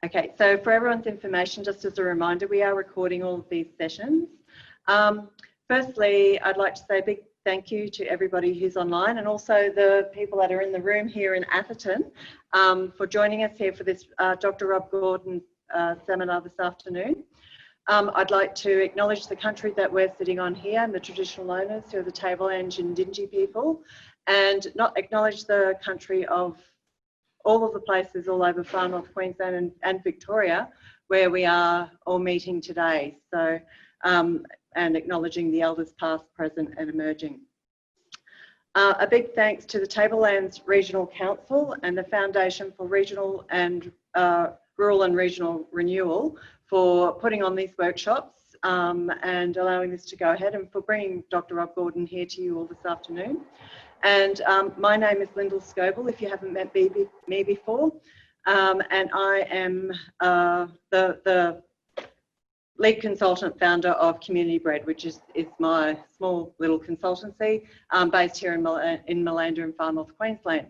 Okay, so for everyone's information, just as a reminder, we are recording all of these sessions. Firstly, I'd like to say a big thank you to everybody who's online and also the people that are in the room here in Atherton for joining us here for this Dr. Rob Gordon seminar this afternoon. I'd like to acknowledge the country that we're sitting on here and the traditional owners who are the Tableland and Dindji people, and not acknowledge the country of all of the places all over far north Queensland and Victoria where we are all meeting today. So, and acknowledging the elders past, present and emerging. A big thanks to the Tablelands Regional Council and the Foundation for Regional and Rural and Regional Renewal for putting on these workshops and allowing this to go ahead, and for bringing Dr. Rob Gordon here to you all this afternoon. And my name is Lyndall Scoble, if you haven't met me before, and I am the lead consultant founder of Community Bread, which is my small little consultancy based here in Malanda in far north Queensland.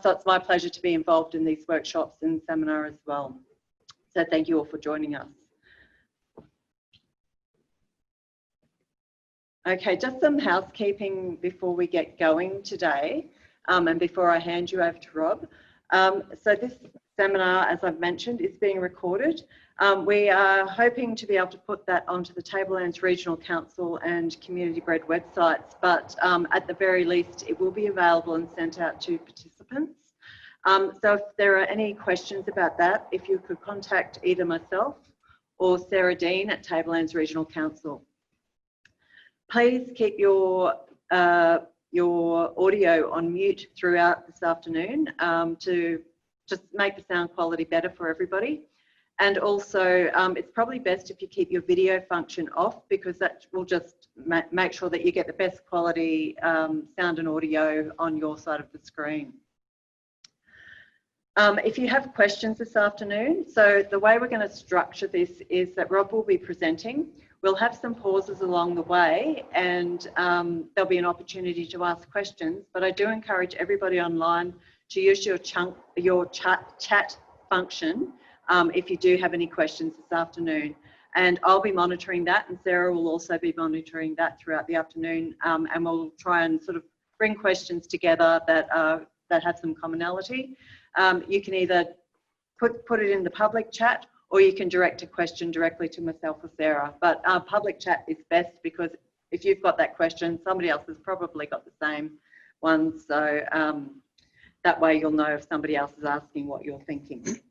So it's my pleasure to be involved in these workshops and seminar as well. So thank you all for joining us. Okay, just some housekeeping before we get going today and before I hand you over to Rob. So this seminar, as I've mentioned, is being recorded. We are hoping to be able to put that onto the Tablelands Regional Council and Community Bread websites, but at the very least it will be available and sent out to participants. So if there are any questions about that, if you could contact either myself or Sarah Dean at Tablelands Regional Council. Please keep your audio on mute throughout this afternoon to just make the sound quality better for everybody. And also, it's probably best if you keep your video function off, because that will just make sure that you get the best quality sound and audio on your side of the screen. If you have questions this afternoon, so the way we're going to structure this is that Rob will be presenting. We'll have some pauses along the way, and there'll be an opportunity to ask questions, but I do encourage everybody online to use your chat function if you do have any questions this afternoon. And I'll be monitoring that, and Sarah will also be monitoring that throughout the afternoon, and we'll try and sort of bring questions together that have some commonality. You can either put it in the public chat, or you can direct a question directly to myself or Sarah. But public chat is best, because if you've got that question, somebody else has probably got the same one. So that way you'll know if somebody else is asking what you're thinking.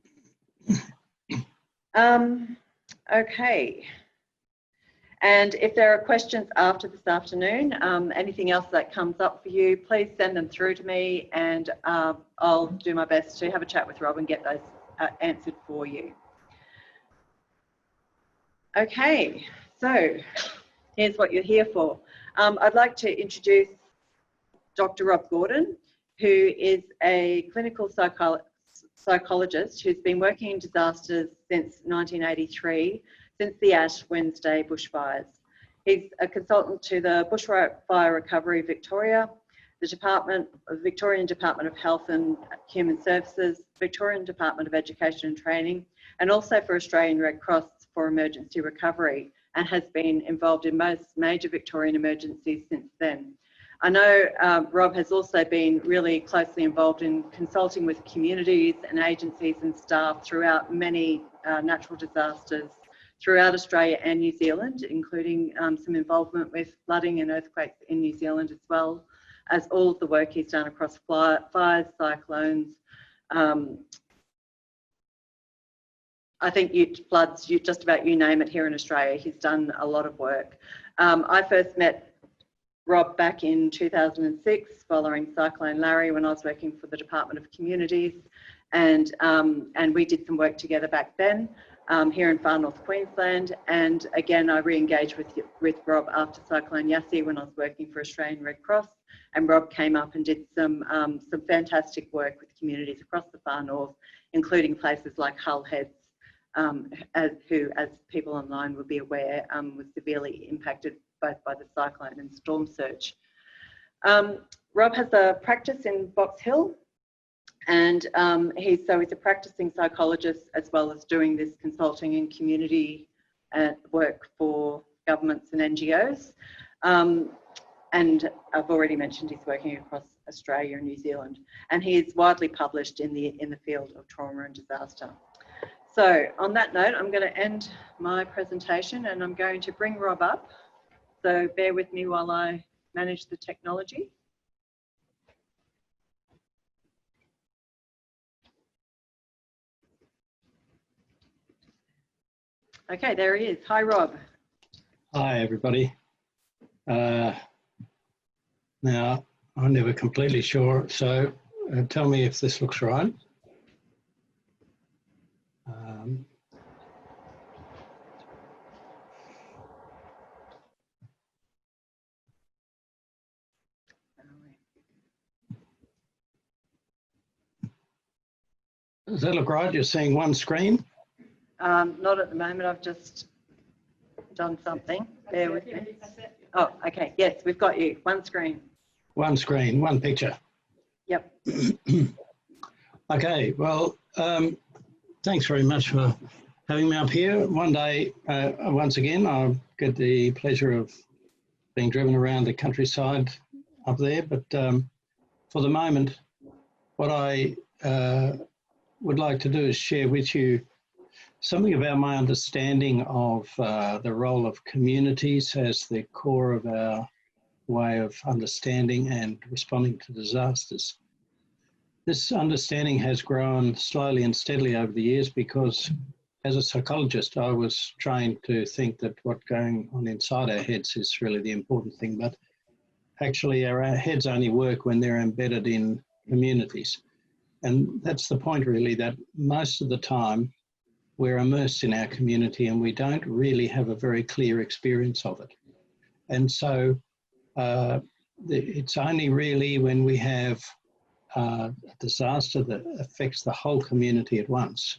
Okay. And if there are questions after this afternoon, anything else that comes up for you, please send them through to me, and I'll do my best to have a chat with Rob and get those answered for you. Okay, so here's what you're here for. I'd like to introduce Dr. Rob Gordon, who is a clinical psychologist who's been working in disasters since 1983, since the Ash Wednesday bushfires. He's a consultant to the Bushfire Recovery Victoria, the Victorian Department of Health and Human Services, Victorian Department of Education and Training, and also for Australian Red Cross for emergency recovery, and has been involved in most major Victorian emergencies since then. I know Rob has also been really closely involved in consulting with communities and agencies and staff throughout many natural disasters throughout Australia and New Zealand, including some involvement with flooding and earthquakes in New Zealand, as well as all of the work he's done across fires, cyclones, I think floods, just about you name it here in Australia. He's done a lot of work. I first met Rob back in 2006 following Cyclone Larry, when I was working for the Department of Communities, and we did some work together back then here in far north Queensland. And again, I re-engaged with Rob after Cyclone Yassi when I was working for Australian Red Cross, and Rob came up and did some fantastic work with communities across the far north, including places like Hull Heads, as people online will be aware, was severely impacted both by the cyclone and storm surge. Rob has a practice in Box Hill, And he's a practicing psychologist as well as doing this consulting and community work for governments and NGOs. And I've already mentioned he's working across Australia and New Zealand, and he is widely published in the field of trauma and disaster. So on that note, I'm going to end my presentation and I'm going to bring Rob up. So bear with me while I manage the technology. Okay, there he is. Hi, Rob. Hi, everybody. Now, I'm never completely sure, so tell me if this looks right. Does that look right? You're seeing one screen? Not at the moment. I've just done something. Bear with me. Oh, okay. Yes, we've got you. One screen. One screen, one picture. Yep. Okay, well, thanks very much for having me up here. One day, once again, I'll get the pleasure of being driven around the countryside up there. But for the moment, what I would like to do is share with you something about my understanding of the role of communities as the core of our way of understanding and responding to disasters. This understanding has grown slowly and steadily over the years because as a psychologist, I was trained to think that what's going on inside our heads is really the important thing, but actually our heads only work when they're embedded in communities. And that's the point really, that most of the time we're immersed in our community and we don't really have a very clear experience of it. And so it's only really when we have a disaster that affects the whole community at once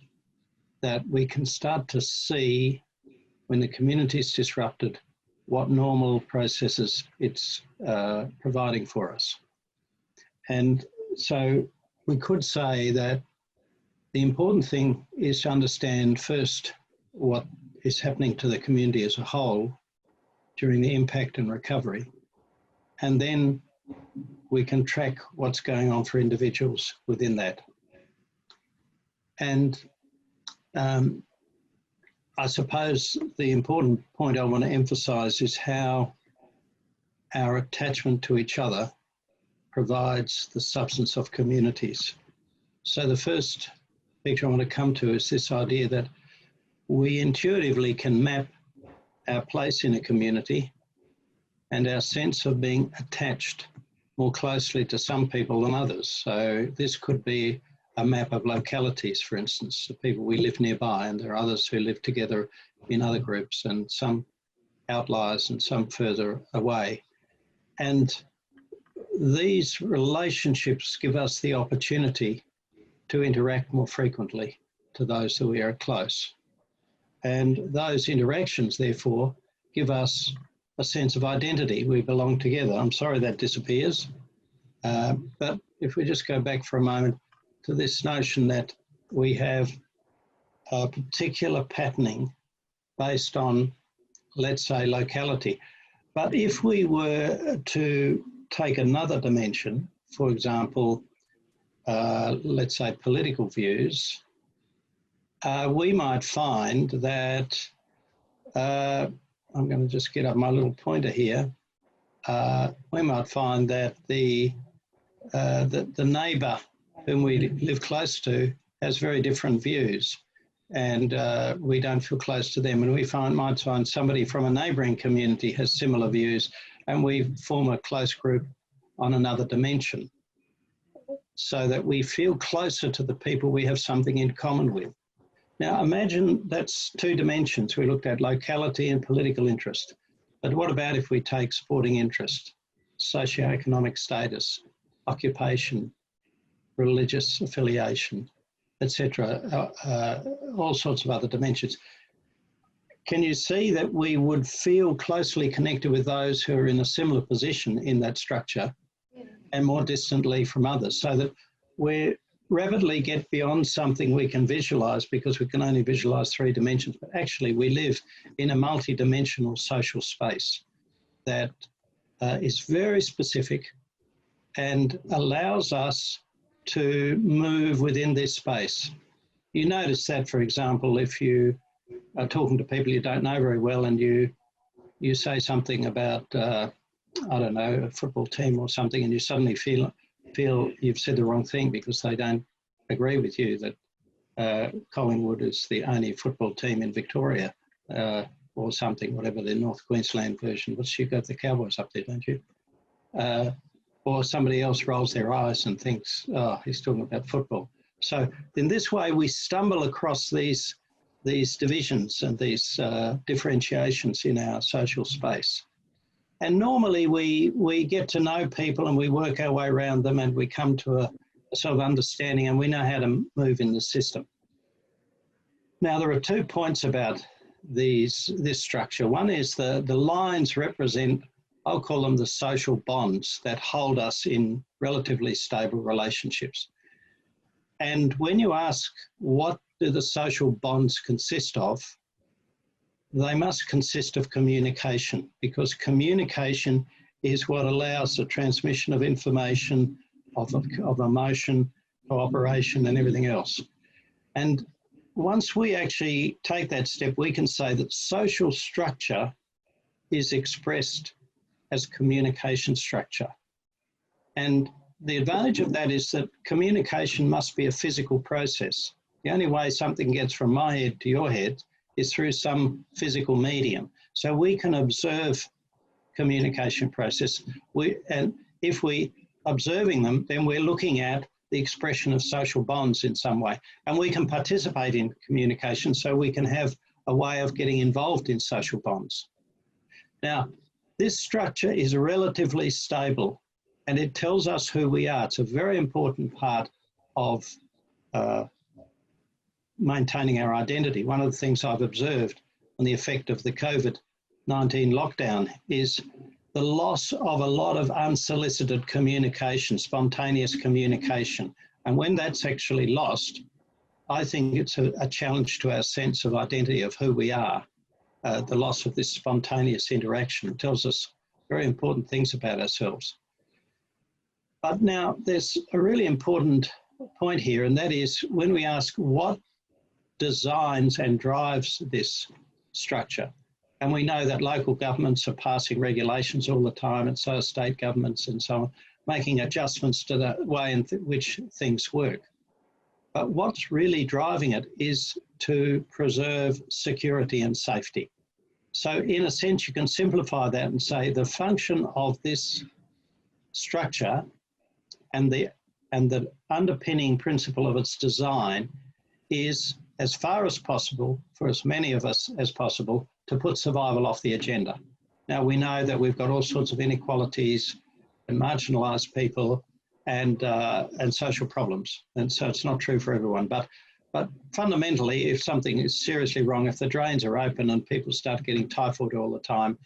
that we can start to see, when the community is disrupted, what normal processes it's providing for us. And so we could say that the important thing is to understand first what is happening to the community as a whole during the impact and recovery. And then we can track what's going on for individuals within that. And I suppose the important point I want to emphasize is how our attachment to each other provides the substance of communities. So the first picture I want to come to is this idea that we intuitively can map our place in a community and our sense of being attached more closely to some people than others. So this could be a map of localities, for instance, the people we live nearby, and there are others who live together in other groups, and some outliers and some further away. And these relationships give us the opportunity to interact more frequently to those who we are close. And those interactions, therefore, give us a sense of identity. We belong together. I'm sorry that disappears. But if we just go back for a moment to this notion that we have a particular patterning based on, let's say, locality. But if we were to take another dimension, for example, let's say political views, we might find that, I'm going to just get up my little pointer here, we might find that the neighbour whom we live close to has very different views, and we don't feel close to them, and we might find somebody from a neighbouring community has similar views, and we form a close group on another dimension, so that we feel closer to the people we have something in common with. Now imagine that's two dimensions. We looked at locality and political interest. But what about if we take sporting interest, socioeconomic status, occupation, religious affiliation, etc., all sorts of other dimensions? Can you see that we would feel closely connected with those who are in a similar position in that structure and more distantly from others, so that we're rapidly get beyond something we can visualize because we can only visualize 3 dimensions, but actually we live in a multi-dimensional social space that is very specific and allows us to move within this space. You notice that, for example, if you are talking to people you don't know very well and you say something about, I don't know, a football team or something, and you suddenly feel you've said the wrong thing because they don't agree with you that Collingwood is the only football team in Victoria or something, whatever the North Queensland version. But you got the Cowboys up there, don't you? Or somebody else rolls their eyes and thinks, oh, he's talking about football. So in this way, we stumble across these divisions and these differentiations in our social space. And normally we get to know people and we work our way around them and we come to a sort of understanding and we know how to move in the system. Now, there are 2 points about this structure. One is the lines represent, I'll call them the social bonds that hold us in relatively stable relationships. And when you ask what do the social bonds consist of, they must consist of communication, because communication is what allows the transmission of information, of emotion, cooperation, and everything else. And once we actually take that step, we can say that social structure is expressed as communication structure. And the advantage of that is that communication must be a physical process. The only way something gets from my head to your head is through some physical medium. So we can observe communication process. And if we observing them, then we're looking at the expression of social bonds in some way. And we can participate in communication, so we can have a way of getting involved in social bonds. Now, this structure is relatively stable and it tells us who we are. It's a very important part of maintaining our identity. One of the things I've observed on the effect of the COVID-19 lockdown is the loss of a lot of unsolicited communication, spontaneous communication. And when that's actually lost, I think it's a challenge to our sense of identity of who we are. The loss of this spontaneous interaction tells us very important things about ourselves. But now there's a really important point here, and that is when we ask what designs and drives this structure. And we know that local governments are passing regulations all the time, and so are state governments and so on, making adjustments to the way in which things work. But what's really driving it is to preserve security and safety. So in a sense, you can simplify that and say the function of this structure and the underpinning principle of its design is, as far as possible, for as many of us as possible, to put survival off the agenda. Now, we know that we've got all sorts of inequalities and marginalised people and social problems. And so it's not true for everyone. But fundamentally, if something is seriously wrong, if the drains are open and people start getting typhoid all the time,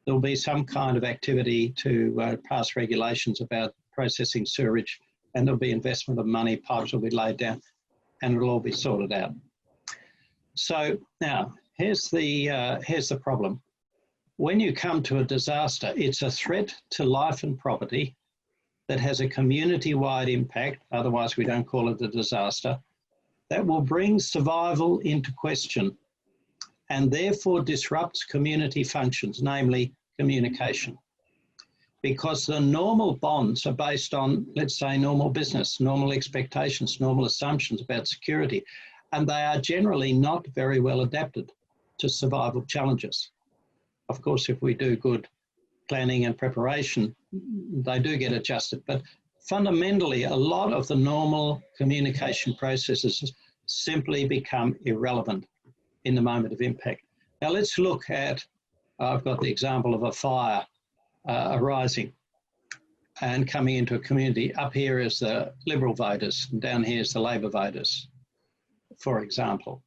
there'll be some kind of activity to pass regulations about processing sewerage, and there'll be investment of money, pipes will be laid down, and it'll all be sorted out. So now, here's the problem. When you come to a disaster, it's a threat to life and property that has a community-wide impact, otherwise we don't call it a disaster, that will bring survival into question and therefore disrupts community functions, namely communication. Because the normal bonds are based on, let's say, normal business, normal expectations, normal assumptions about security, and they are generally not very well adapted to survival challenges. Of course, if we do good planning and preparation, they do get adjusted. But fundamentally, a lot of the normal communication processes simply become irrelevant in the moment of impact. Now let's look at, I've got the example of a fire arising and coming into a community. Up here is the Liberal voters, and down here is the Labor voters, for example.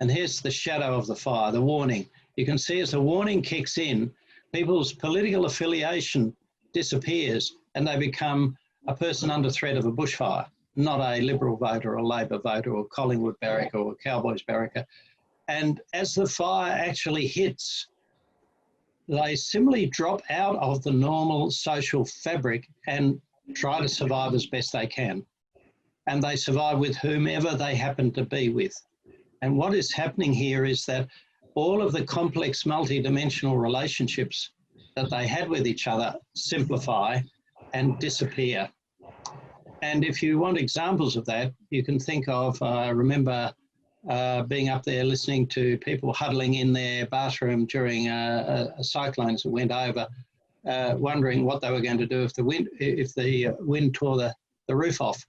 And here's the shadow of the fire, the warning. You can see as the warning kicks in, people's political affiliation disappears and they become a person under threat of a bushfire. not a Liberal voter or Labor voter or Collingwood barracker or Cowboys barracker. And as the fire actually hits, they simply drop out of the normal social fabric and try to survive as best they can. And they survive with whomever they happen to be with. And what is happening here is that all of the complex multi-dimensional relationships that they had with each other simplify and disappear. And if you want examples of that, you can think of, I remember being up there listening to people huddling in their bathroom during a cyclone that went over, wondering what they were going to do if the wind tore the roof off.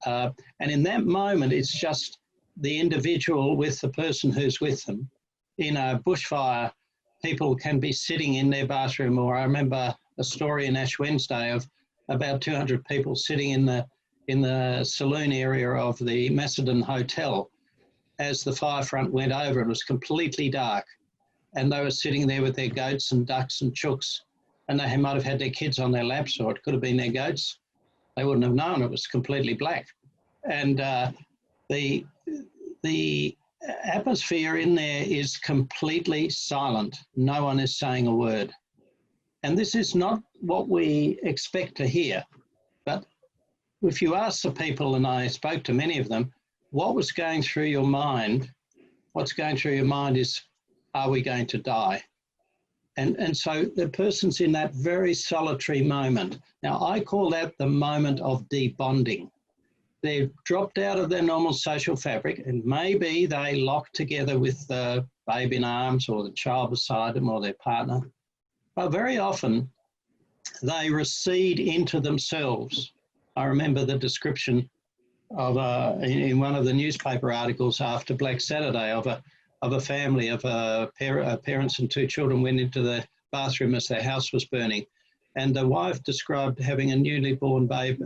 And in that moment, it's just the individual with the person who's with them. In a bushfire, people can be sitting in their bathroom, or I remember a story in Ash Wednesday of about 200 people sitting in the saloon area of the Macedon Hotel as the fire front went over. It was completely dark, and they were sitting there with their goats and ducks and chooks, and they might have had their kids on their laps, or it could have been their goats. They wouldn't have known. It was completely black. And the atmosphere in there is completely silent. No one is saying a word. And this is not what we expect to hear. But if you ask the people, and I spoke to many of them, what was going through your mind? What's going through your mind is, are we going to die? And so the person's in that very solitary moment. Now, I call that the moment of debonding. They've dropped out of their normal social fabric, and maybe they lock together with the babe in arms or the child beside them or their partner. But very often they recede into themselves. I remember the description of in one of the newspaper articles after Black Saturday of a family of parents and two children went into the bathroom as their house was burning, and the wife described having a newly born babe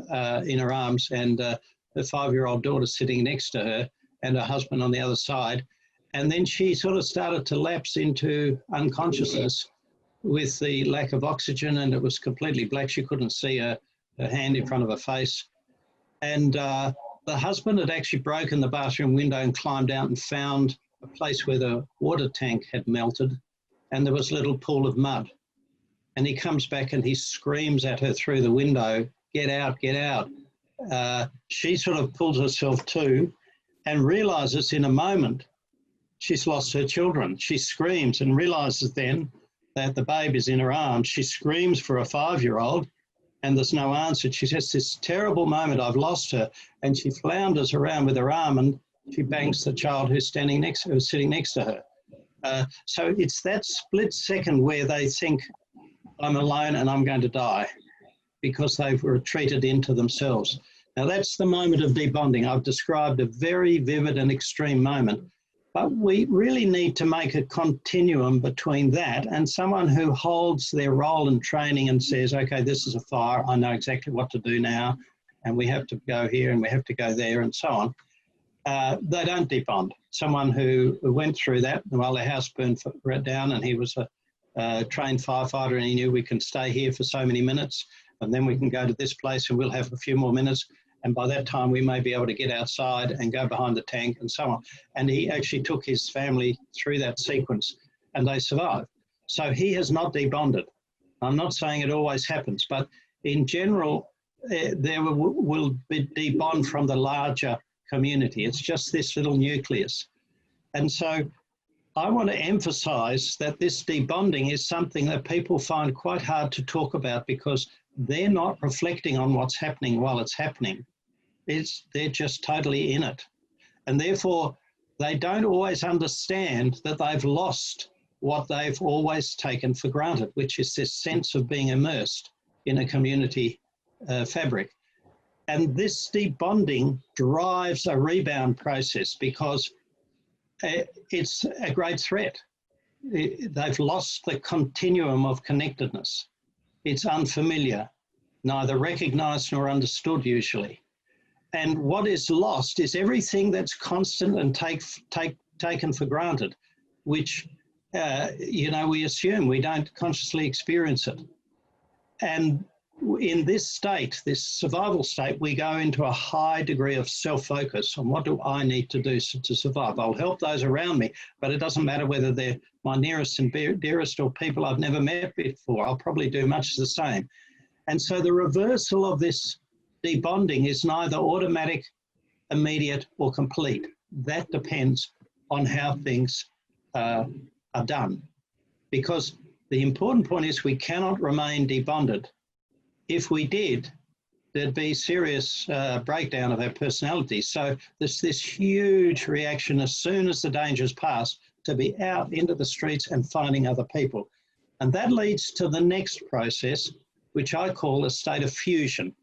in her arms, and her 5-year-old daughter sitting next to her, and her husband on the other side. And then she sort of started to lapse into unconsciousness with the lack of oxygen, and it was completely black. She couldn't see her hand in front of her face. And the husband had actually broken the bathroom window and climbed out and found a place where the water tank had melted, and there was a little pool of mud. And he comes back and he screams at her through the window, "Get out, get out." She sort of pulls herself to and realizes in a moment she's lost her children. She screams and realizes then that the babe is in her arms. She screams for a 5-year-old and there's no answer. She has this terrible moment, I've lost her, and she flounders around with her arm and she bangs the child who's sitting next to her. So it's that split second where they think, I'm alone and I'm going to die, because they've retreated into themselves. Now that's the moment of debonding. I've described a very vivid and extreme moment, but we really need to make a continuum between that and someone who holds their role in training and says, okay, this is a fire, I know exactly what to do now, and we have to go here and we have to go there and so on. They don't debond. Someone who went through that while their house burned down, and he was a trained firefighter, and he knew we can stay here for so many minutes and then we can go to this place and we'll have a few more minutes, and by that time we may be able to get outside and go behind the tank and so on. And he actually took his family through that sequence and they survived. So he has not debonded. I'm not saying it always happens, but in general there will be debond from the larger community. It's just this little nucleus. And so I want to emphasize that this debonding is something that people find quite hard to talk about because they're not reflecting on what's happening while it's happening. They're just totally in it. And therefore, they don't always understand that they've lost what they've always taken for granted, which is this sense of being immersed in a community fabric. And this debonding drives a rebound process because it's a great threat. They've lost the continuum of connectedness. It's unfamiliar, neither recognized nor understood usually. And what is lost is everything that's constant and taken for granted, which, we assume we don't consciously experience it. And in this state, this survival state, we go into a high degree of self-focus on what do I need to do to survive. I'll help those around me, but it doesn't matter whether they're my nearest and dearest or people I've never met before. I'll probably do much the same. And so the reversal of this debonding is neither automatic, immediate, or complete. That depends on how things are done. Because the important point is we cannot remain debonded. If we did, there'd be serious breakdown of our personality. So there's this huge reaction as soon as the danger's passed to be out into the streets and finding other people. And that leads to the next process, which I call a state of fusion.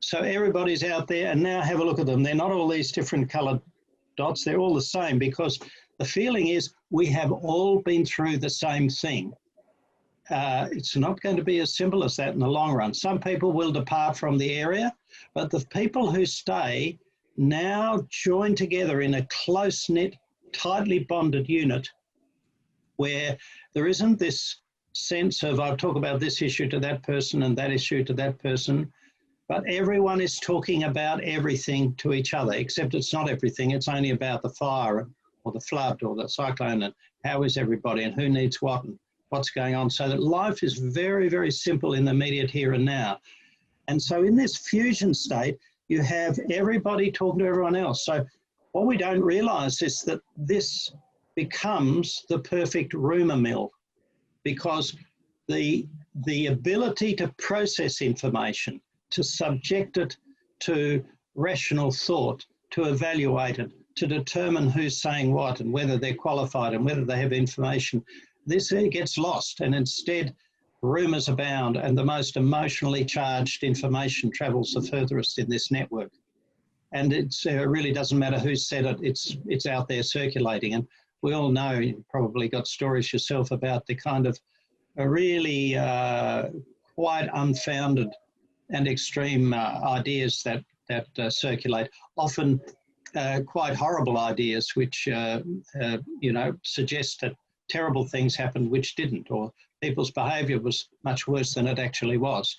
So everybody's out there, and now have a look at them. They're not all these different coloured dots. They're all the same, because the feeling is we have all been through the same thing. It's not going to be as simple as that in the long run. Some people will depart from the area, but the people who stay now join together in a close-knit, tightly bonded unit where there isn't this sense of, I'll talk about this issue to that person and that issue to that person, but everyone is talking about everything to each other, except it's not everything. It's only about the fire or the flood or the cyclone and how is everybody and who needs what and what's going on. So that life is very, very simple in the immediate here and now. And so in this fusion state, you have everybody talking to everyone else. So what we don't realize is that this becomes the perfect rumour mill, because the ability to process information, to subject it to rational thought, to evaluate it, to determine who's saying what and whether they're qualified and whether they have information, this gets lost, and instead rumours abound and the most emotionally charged information travels the furthest in this network. And it really doesn't matter who said it, it's out there circulating. And we all know, you've probably got stories yourself about the kind of really quite unfounded and extreme ideas that circulate, often quite horrible ideas which you know, suggest that terrible things happened which didn't, or people's behaviour was much worse than it actually was.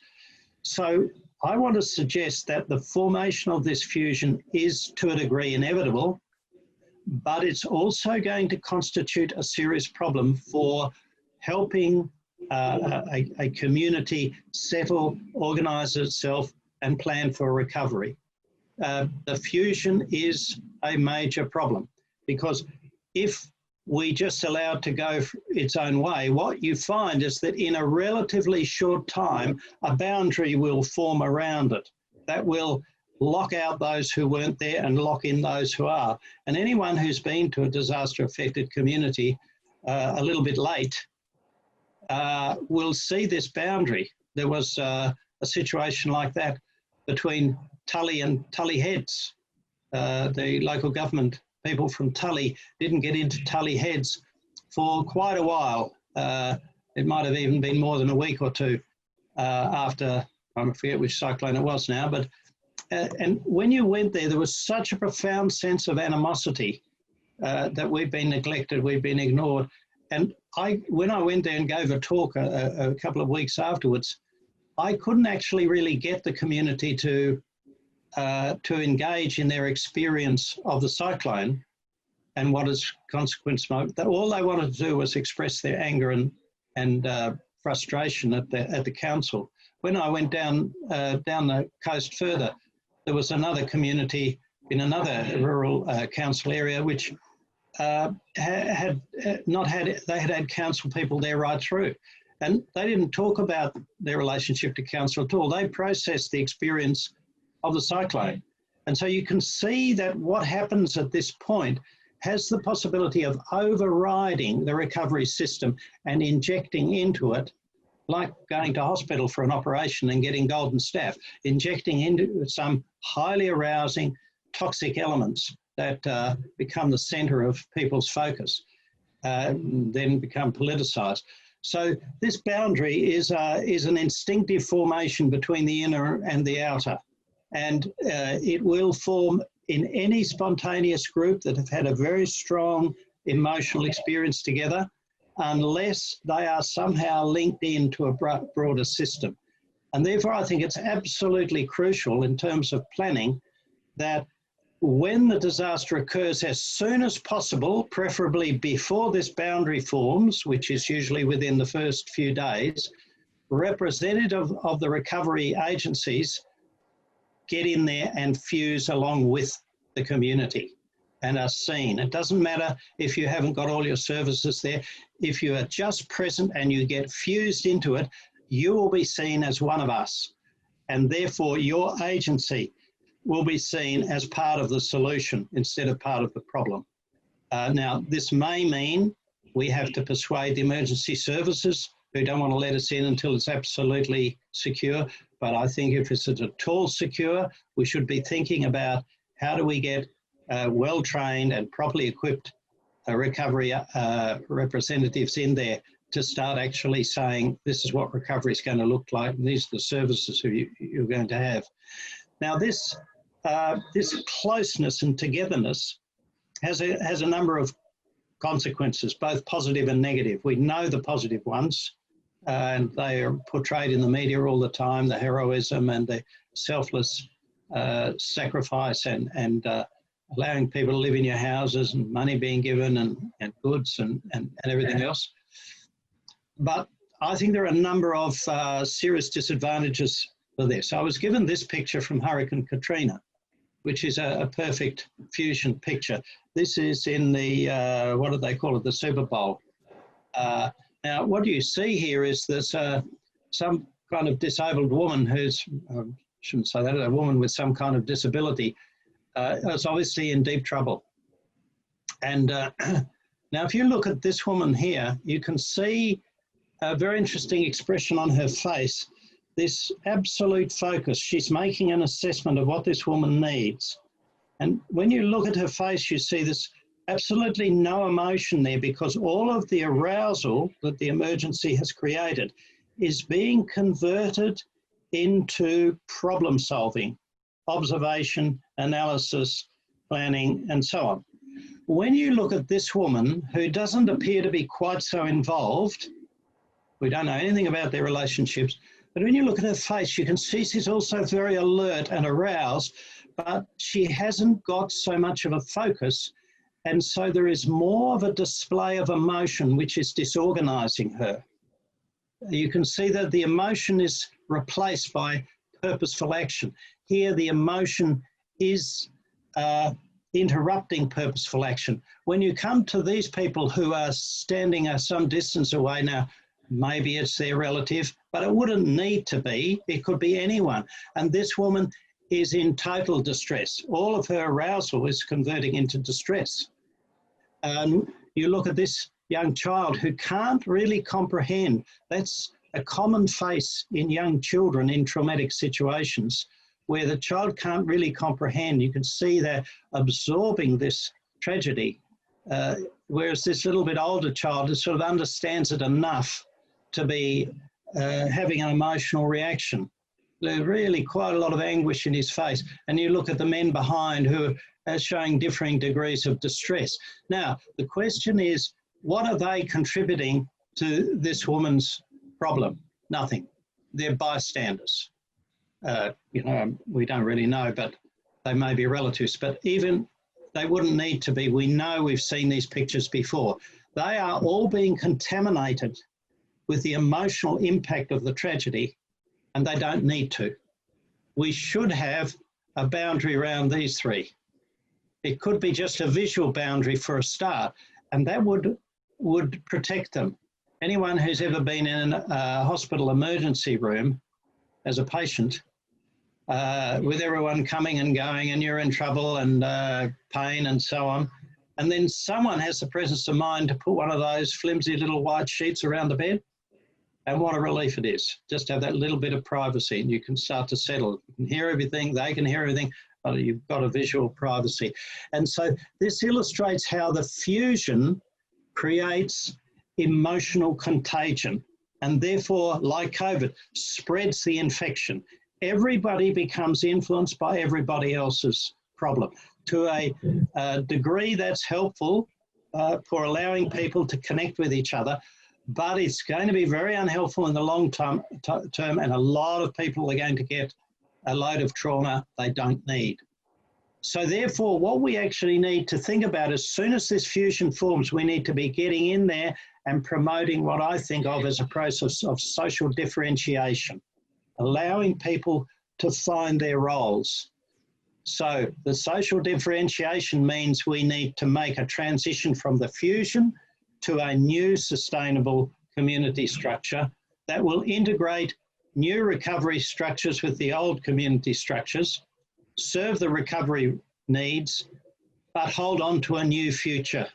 So I want to suggest that the formation of this fusion is to a degree inevitable, but it's also going to constitute a serious problem for helping a community settle, organise itself and plan for recovery. The fusion is a major problem, because if we just allow it to go its own way, what you find is that in a relatively short time, a boundary will form around it that will lock out those who weren't there and lock in those who are. And anyone who's been to a disaster-affected community a little bit late will see this boundary. There was a situation like that between Tully and Tully Heads. The local government people from Tully didn't get into Tully Heads for quite a while. It might have even been more than a week or two after, I forget which cyclone it was now, but and when you went there, there was such a profound sense of animosity that we've been neglected, we've been ignored. And when I went there and gave a talk a couple of weeks afterwards, I couldn't actually really get the community to engage in their experience of the cyclone and what its consequence might. All they wanted to do was express their anger and frustration at the council. When I went down the coast further, there was another community in another rural council area which had had council people there right through, and they didn't talk about their relationship to council at all. They processed the experience of the cyclone. And so you can see that what happens at this point has the possibility of overriding the recovery system and injecting into it, like going to hospital for an operation and getting golden staph, injecting into some highly arousing toxic elements that become the centre of people's focus, then become politicised. So this boundary is an instinctive formation between the inner and the outer. And it will form in any spontaneous group that have had a very strong emotional experience together, unless they are somehow linked into a broader system. And therefore, I think it's absolutely crucial in terms of planning that when the disaster occurs, as soon as possible, preferably before this boundary forms, which is usually within the first few days, representative of the recovery agencies get in there and fuse along with the community and are seen. It doesn't matter if you haven't got all your services there. If you are just present and you get fused into it, you will be seen as one of us. And therefore, your agency will be seen as part of the solution instead of part of the problem. Now, this may mean we have to persuade the emergency services who don't want to let us in until it's absolutely secure. But I think if it's at all secure, we should be thinking about how do we get well-trained and properly equipped recovery representatives in there to start actually saying this is what recovery is going to look like and these are the services you're going to have. Now this closeness and togetherness has a number of consequences, both positive and negative. We know the positive ones, and they are portrayed in the media all the time, the heroism and the selfless sacrifice and allowing people to live in your houses and money being given and goods and everything else. But I think there are a number of serious disadvantages for this. I was given this picture from Hurricane Katrina, which is a perfect fusion picture. This is in the, what do they call it, the Super Bowl. Now, what you see here is there's some kind of disabled woman who's, I shouldn't say that, a woman with some kind of disability is obviously in deep trouble. And now if you look at this woman here, you can see a very interesting expression on her face, this absolute focus. She's making an assessment of what this woman needs. And when you look at her face, you see this absolutely no emotion there because all of the arousal that the emergency has created is being converted into problem solving, observation, analysis, planning, and so on. When you look at this woman who doesn't appear to be quite so involved, we don't know anything about their relationships, but when you look at her face, you can see she's also very alert and aroused, but she hasn't got so much of a focus. And so there is more of a display of emotion, which is disorganizing her. You can see that the emotion is replaced by purposeful action. Here, the emotion is interrupting purposeful action. When you come to these people who are standing some distance away now, maybe it's their relative, but it wouldn't need to be. It could be anyone. And this woman is in total distress. All of her arousal is converting into distress. And you look at this young child who can't really comprehend. That's a common face in young children in traumatic situations where the child can't really comprehend. You can see they're absorbing this tragedy, whereas this little bit older child sort of understands it enough to be having an emotional reaction. There's really quite a lot of anguish in his face. And you look at the men behind who are showing differing degrees of distress. Now, the question is, what are they contributing to this woman's problem? Nothing. They're bystanders. You know, we don't really know, but they may be relatives. But even they wouldn't need to be. We know we've seen these pictures before. They are all being contaminated with the emotional impact of the tragedy, and they don't need to. We should have a boundary around these three. It could be just a visual boundary for a start, and that would protect them. Anyone who's ever been in a hospital emergency room as a patient, with everyone coming and going and you're in trouble and pain and so on, and then someone has the presence of mind to put one of those flimsy little white sheets around the bed, and what a relief it is. Just have that little bit of privacy and you can start to settle. You can hear everything, they can hear everything, but you've got a visual privacy. And so this illustrates how the fusion creates emotional contagion and therefore, like COVID, spreads the infection. Everybody becomes influenced by everybody else's problem. To a degree that's helpful for allowing people to connect with each other, but it's going to be very unhelpful in the long term, and a lot of people are going to get a load of trauma they don't need. So therefore, what we actually need to think about, as soon as this fusion forms, we need to be getting in there and promoting what I think of as a process of social differentiation, allowing people to find their roles. So the social differentiation means we need to make a transition from the fusion to a new sustainable community structure that will integrate new recovery structures with the old community structures, serve the recovery needs, but hold on to a new future.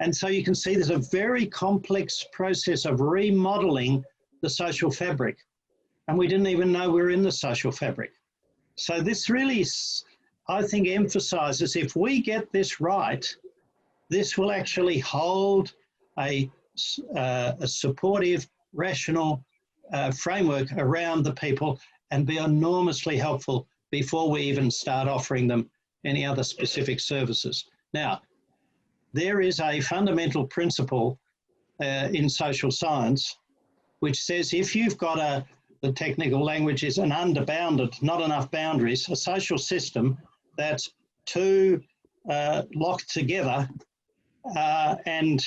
And so you can see there's a very complex process of remodeling the social fabric. And we didn't even know we were in the social fabric. So this really, I think, emphasizes, if we get this right, this will actually hold a supportive, rational framework around the people and be enormously helpful before we even start offering them any other specific services. Now, there is a fundamental principle in social science which says if you've got the technical language is an underbounded, not enough boundaries, a social system that's too locked together and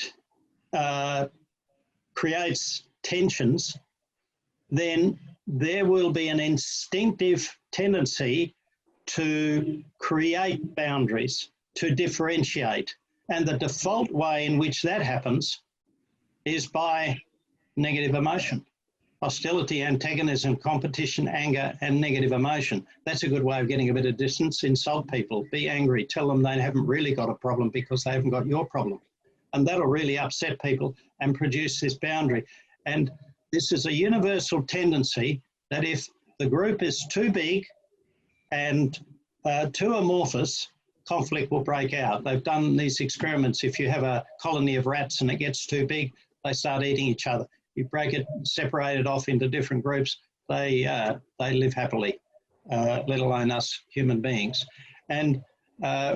creates tensions, then there will be an instinctive tendency to create boundaries, to differentiate. And the default way in which that happens is by negative emotion. Hostility, antagonism, competition, anger, and negative emotion. That's a good way of getting a bit of distance. Insult people, be angry, tell them they haven't really got a problem because they haven't got your problem. And that'll really upset people and produce this boundary. And this is a universal tendency that if the group is too big and too amorphous, conflict will break out. They've done these experiments. If you have a colony of rats and it gets too big, they start eating each other. You break it, separate it off into different groups, they live happily, let alone us human beings. And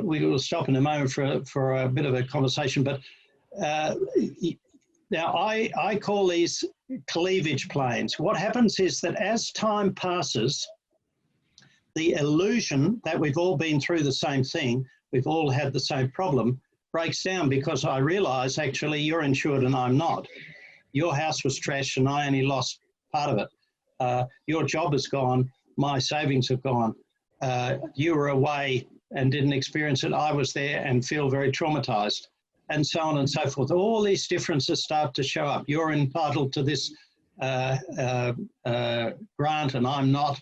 we will stop in a moment for a bit of a conversation, but now I call these cleavage planes. What happens is that as time passes, the illusion that we've all been through the same thing, we've all had the same problem, breaks down because I realise actually you're insured and I'm not. Your house was trashed and I only lost part of it. Your job is gone, my savings have gone. You were away and didn't experience it. I was there and feel very traumatised, and so on and so forth. All these differences start to show up. You're entitled to this grant and I'm not.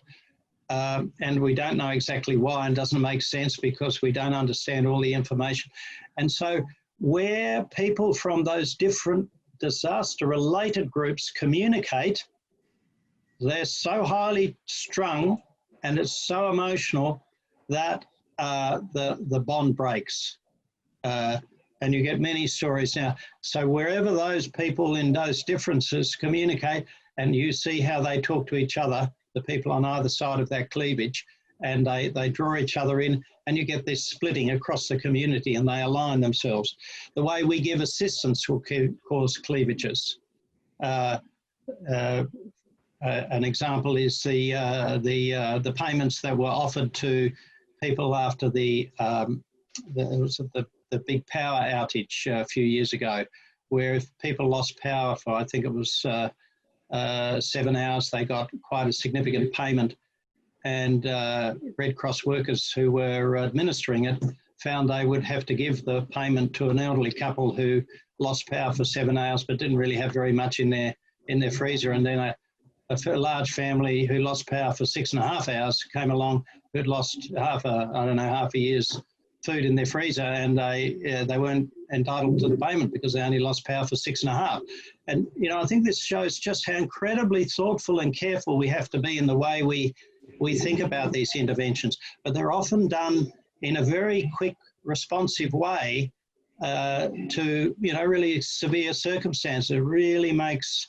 And we don't know exactly why, and doesn't make sense because we don't understand all the information. And so where people from those different disaster-related groups communicate, they're so highly strung and it's so emotional that the bond breaks. And you get many stories now. So wherever those people in those differences communicate, and you see how they talk to each other, the people on either side of that cleavage, and they draw each other in, and you get this splitting across the community and they align themselves. The way we give assistance will cause cleavages. An example is the payments that were offered to people after the big power outage a few years ago, where if people lost power for, I think it was 7 hours, they got quite a significant payment. And Red Cross workers who were administering it found they would have to give the payment to an elderly couple who lost power for 7 hours but didn't really have very much in their freezer. And then a large family who lost power for 6.5 hours came along, who'd lost half a year's food in their freezer, and they weren't entitled to the payment because they only lost power for 6.5. And I think this shows just how incredibly thoughtful and careful we have to be in the way we think about these interventions. But they're often done in a very quick, responsive way to really severe circumstances. It really makes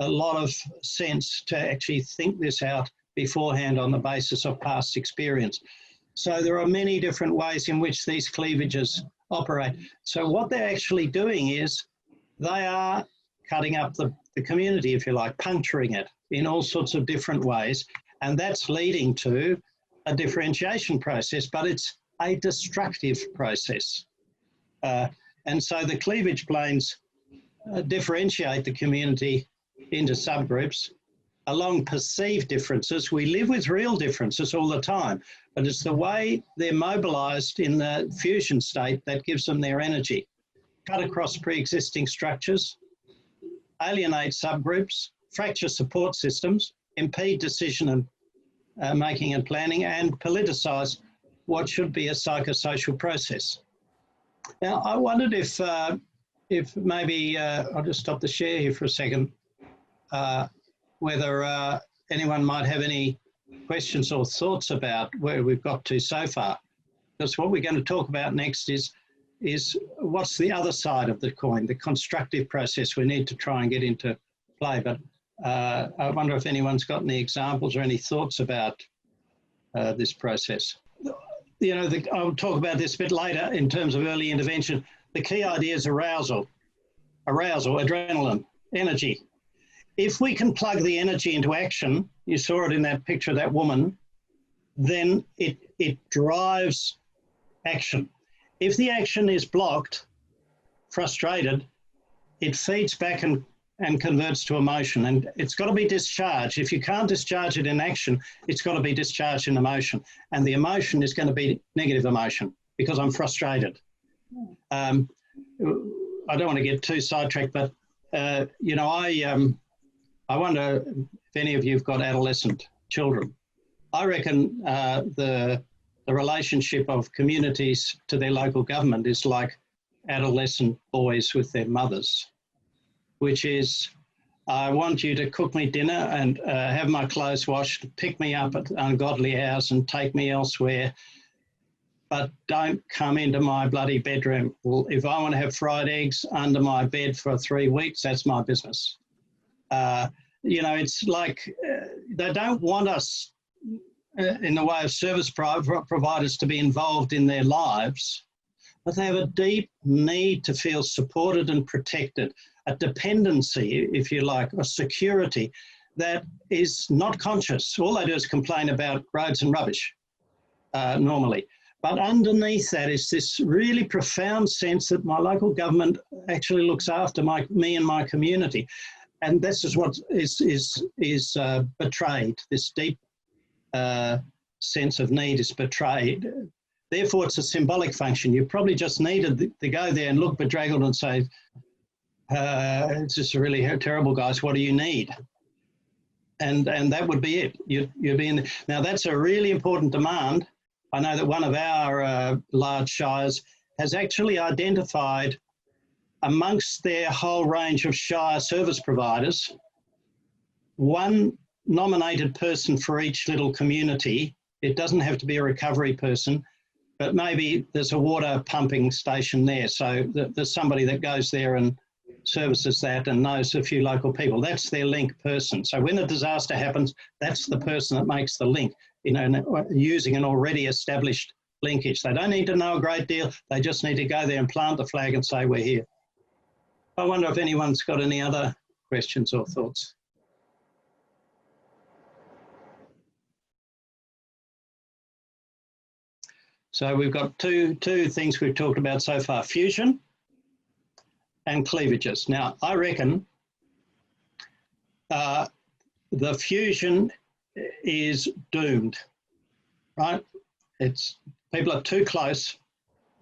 a lot of sense to actually think this out beforehand on the basis of past experience. So there are many different ways in which these cleavages operate. So what they're actually doing is they are cutting up the community, if you like, puncturing it in all sorts of different ways. And that's leading to a differentiation process, but it's a destructive process. And so the cleavage planes differentiate the community into subgroups along perceived differences. We live with real differences all the time, but it's the way they're mobilized in the fusion state that gives them their energy. Cut across pre-existing structures, alienate subgroups, fracture support systems, impede decision and making and planning, and politicize what should be a psychosocial process. Now, I wondered if maybe, I'll just stop the share here for a second, whether anyone might have any questions or thoughts about where we've got to so far. Because what we're going to talk about next is what's the other side of the coin, the constructive process we need to try and get into play. But I wonder if anyone's got any examples or any thoughts about this process. You know, I'll talk about this a bit later in terms of early intervention. The key idea is arousal, adrenaline, energy. If we can plug the energy into action, you saw it in that picture of that woman, then it drives action. If the action is blocked, frustrated, it feeds back and converts to emotion, and it's got to be discharged. If you can't discharge it in action, it's got to be discharged in emotion, and the emotion is going to be negative emotion because I'm frustrated. I don't want to get too sidetracked, but you know, I wonder if any of you have got adolescent children. I reckon the relationship of communities to their local government is like adolescent boys with their mothers, which is, I want you to cook me dinner and have my clothes washed, pick me up at ungodly hours and take me elsewhere, but don't come into my bloody bedroom. Well, if I want to have fried eggs under my bed for 3 weeks, that's my business. You know, it's like they don't want us in the way of service providers to be involved in their lives, but they have a deep need to feel supported and protected, a dependency, if you like, a security that is not conscious. All they do is complain about roads and rubbish normally. But underneath that is this really profound sense that my local government actually looks after me and my community. And this is what is betrayed. This deep sense of need is betrayed. Therefore, it's a symbolic function. You probably just needed to go there and look bedraggled and say, it's just really terrible, guys. What do you need? And that would be it. You'd be in. Now, that's a really important demand. I know that one of our large shires has actually identified amongst their whole range of shire service providers, one nominated person for each little community. It doesn't have to be a recovery person, but maybe there's a water pumping station there. So there's somebody that goes there and services that and knows a few local people. That's their link person. So when a disaster happens, that's the person that makes the link, you know, using an already established linkage. They don't need to know a great deal. They just need to go there and plant the flag and say, we're here. I wonder if anyone's got any other questions or thoughts. So we've got two things we've talked about so far, fusion and cleavages. Now, I reckon the fusion is doomed, right? People are too close.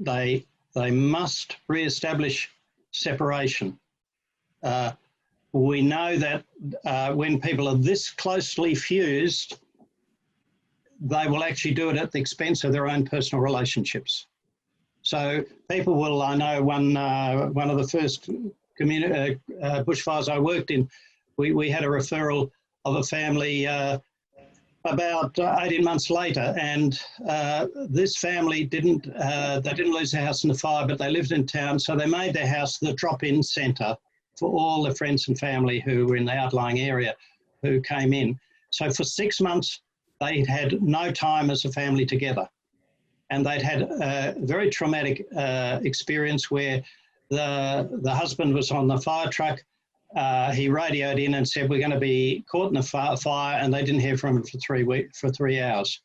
They must re-establish separation. We know that when people are this closely fused, they will actually do it at the expense of their own personal relationships. So people will, I know one of the first bushfires I worked in, we had a referral of a family about 18 months later, and this family didn't lose their house in the fire, but they lived in town, so they made their house the drop-in centre for all the friends and family who were in the outlying area who came in. So for 6 months, they'd had no time as a family together. And they'd had a very traumatic experience where the husband was on the fire truck he radioed in and said, we're going to be caught in a fire, and they didn't hear from him for 3 hours.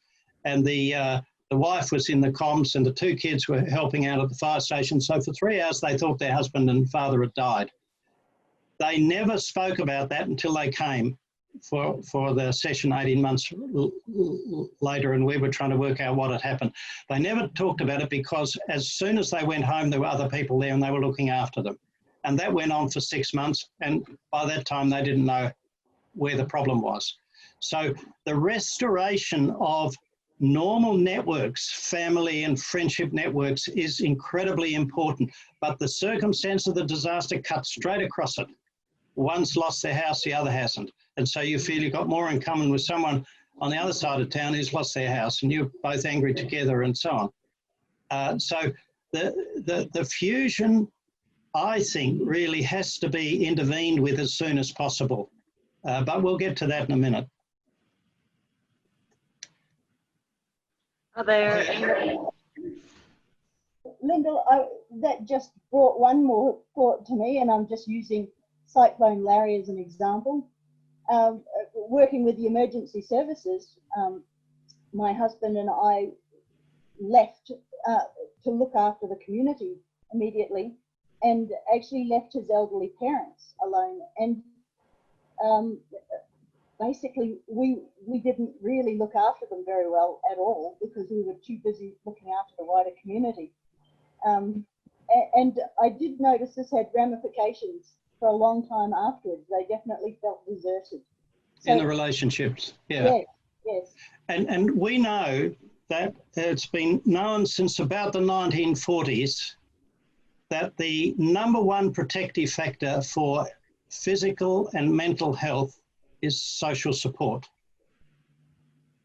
And the wife was in the comms, and the 2 kids were helping out at the fire station. So for 3 hours, they thought their husband and father had died. They never spoke about that until they came for the session 18 months later, and we were trying to work out what had happened. They never talked about it because as soon as they went home, there were other people there and they were looking after them. And that went on for 6 months, and by that time they didn't know where the problem was. So the restoration of normal networks, family and friendship networks, is incredibly important, but the circumstance of the disaster cuts straight across it. One's lost their house, the other hasn't. And so you feel you've got more in common with someone on the other side of town who's lost their house, and you're both angry together and so on. So the fusion, I think, really has to be intervened with as soon as possible. But we'll get to that in a minute. Are there any... Lyndall, that just brought one more thought to me, and I'm just using Cyclone Larry as an example. Working with the emergency services, my husband and I left to look after the community immediately, and actually left his elderly parents alone. And basically we didn't really look after them very well at all because we were too busy looking after the wider community. And I did notice this had ramifications for a long time afterwards. They definitely felt deserted. So, in the relationships, yeah. Yes, yes. And we know that it's been known since about the 1940s that the #1 protective factor for physical and mental health is social support.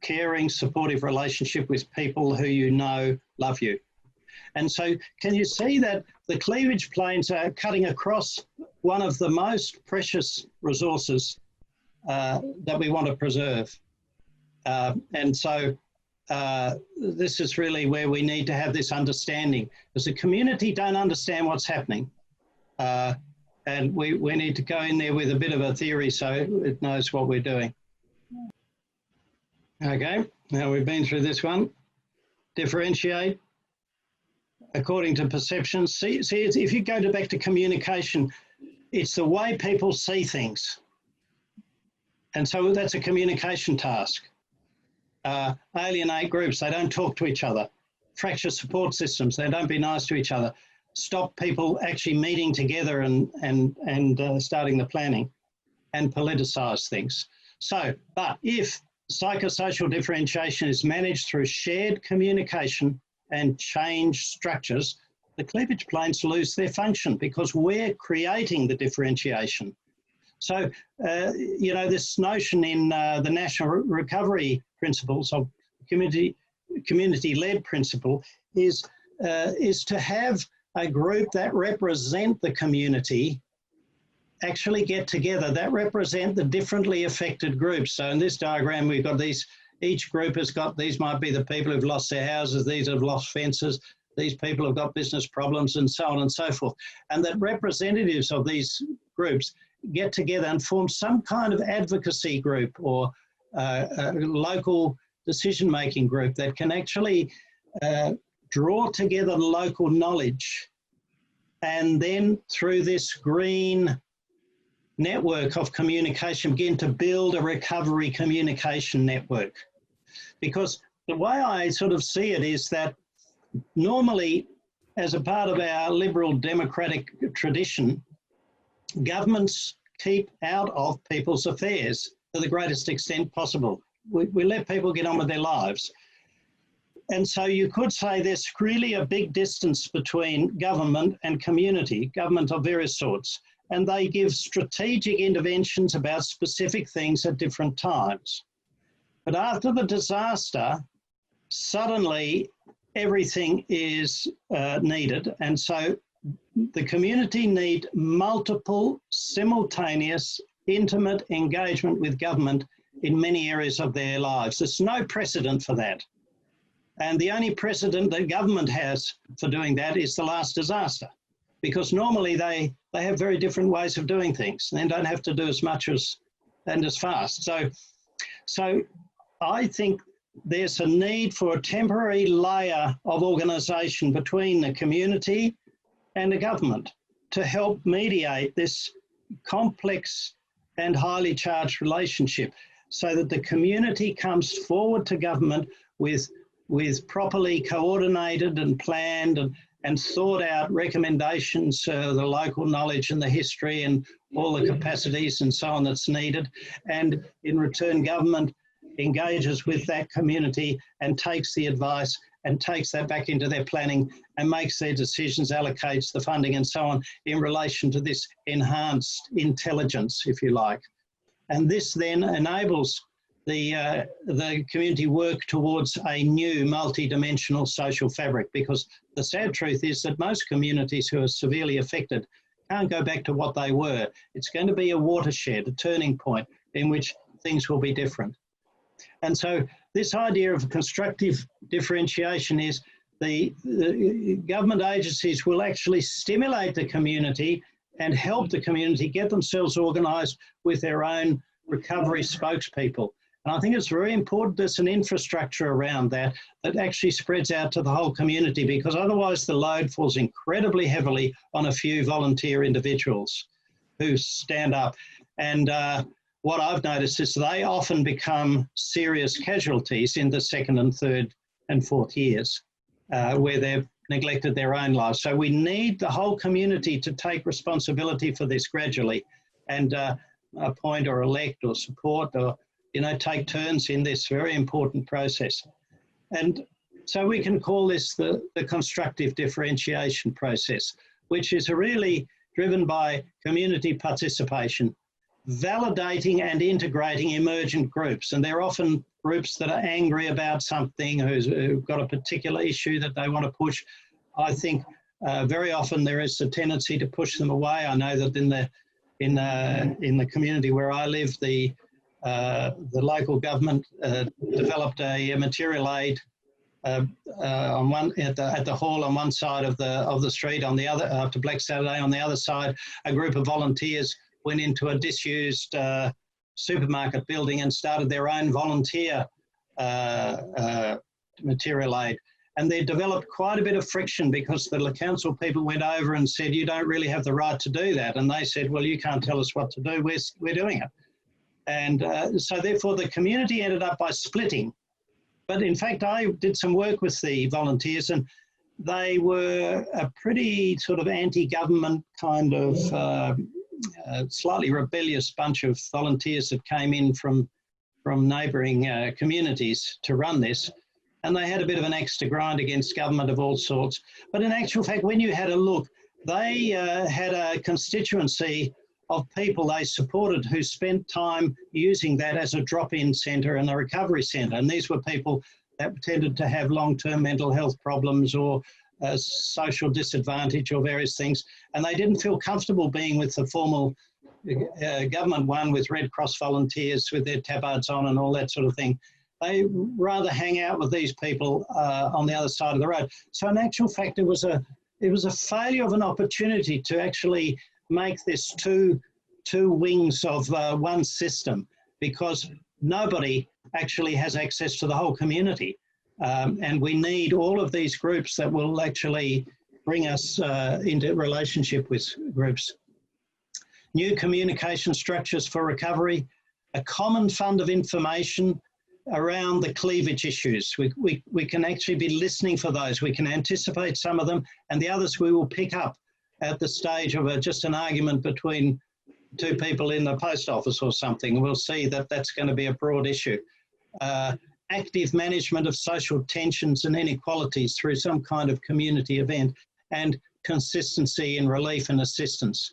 Caring, supportive relationship with people who you know love you. And so can you see that the cleavage planes are cutting across one of the most precious resources that we want to preserve? And so this is really where we need to have this understanding. As the community don't understand what's happening, and we need to go in there with a bit of a theory so it knows what we're doing. Okay, now we've been through this one. Differentiate according to perceptions. See, if you go back to communication, it's the way people see things. And so that's a communication task. Alienate groups, they don't talk to each other. Fracture support systems, they don't be nice to each other. Stop people actually meeting together and starting the planning, and politicize things. So, but if psychosocial differentiation is managed through shared communication and change structures, the cleavage planes lose their function because we're creating the differentiation. So, you know, this notion in the national recovery principles of community-led principle is to have a group that represent the community actually get together, that represent the differently affected groups. So in this diagram, we've got these, each group has got, these might be the people who've lost their houses, these have lost fences, these people have got business problems, and so on and so forth. And that representatives of these groups get together and form some kind of advocacy group or a local decision-making group that can actually draw together local knowledge, and then through this green network of communication begin to build a recovery communication network. Because the way I sort of see it is that normally, as a part of our liberal democratic tradition, governments keep out of people's affairs to the greatest extent possible. We let people get on with their lives. And so you could say there's really a big distance between government and community, government of various sorts, and they give strategic interventions about specific things at different times. But after the disaster, suddenly everything is needed. And so the community need multiple, simultaneous, intimate engagement with government in many areas of their lives. There's no precedent for that. And the only precedent that government has for doing that is the last disaster. because normally they have very different ways of doing things and then don't have to do as much and as fast. So I think there's a need for a temporary layer of organisation between the community and the government to help mediate this complex and highly charged relationship, so that the community comes forward to government with properly coordinated and planned and thought out recommendations, the local knowledge and the history and all the capacities and so on that's needed. And in return, government engages with that community and takes the advice and takes that back into their planning and makes their decisions, allocates the funding and so on in relation to this enhanced intelligence, if you like. And this then enables the community work towards a new multi-dimensional social fabric, because the sad truth is that most communities who are severely affected can't go back to what they were. It's going to be a watershed, a turning point in which things will be different. And so this idea of constructive differentiation is the government agencies will actually stimulate the community and help the community get themselves organised with their own recovery spokespeople. And I think it's very important there's an infrastructure around that actually spreads out to the whole community, because otherwise the load falls incredibly heavily on a few volunteer individuals who stand up. And what I've noticed is they often become serious casualties in the second and third and fourth years where they've neglected their own lives. So we need the whole community to take responsibility for this gradually and appoint or elect or support or, you know, take turns in this very important process. And so we can call this the constructive differentiation process, which is really driven by community participation, validating and integrating emergent groups. And they're often groups that are angry about something, who've got a particular issue that they want to push. I think very often there is a tendency to push them away. I know that in the community where I live, the local government developed a material aid on one at the hall on one side of the street, on the other after Black Saturday. On the other side, a group of volunteers went into a disused supermarket building and started their own volunteer material aid. And they developed quite a bit of friction because the council people went over and said, you don't really have the right to do that. And they said, well, you can't tell us what to do, we're doing it. And so therefore the community ended up by splitting. But in fact, I did some work with the volunteers, and they were a pretty sort of anti-government kind of slightly rebellious bunch of volunteers that came in from neighbouring communities to run this. And they had a bit of an axe to grind against government of all sorts. But in actual fact, when you had a look, they had a constituency of people they supported who spent time using that as a drop-in centre and a recovery centre. And these were people that tended to have long-term mental health problems or social disadvantage or various things. And they didn't feel comfortable being with the formal government one with Red Cross volunteers with their tabards on and all that sort of thing. They rather hang out with these people on the other side of the road. So in actual fact, it was a failure of an opportunity to actually make this two wings of one system, because nobody actually has access to the whole community. And we need all of these groups that will actually bring us into relationship with groups. New communication structures for recovery, a common fund of information around the cleavage issues. We can actually be listening for those. We can anticipate some of them, and the others we will pick up at the stage of just an argument between two people in the post office or something. We'll see that that's going to be a broad issue. Active management of social tensions and inequalities through some kind of community event, and consistency in relief and assistance.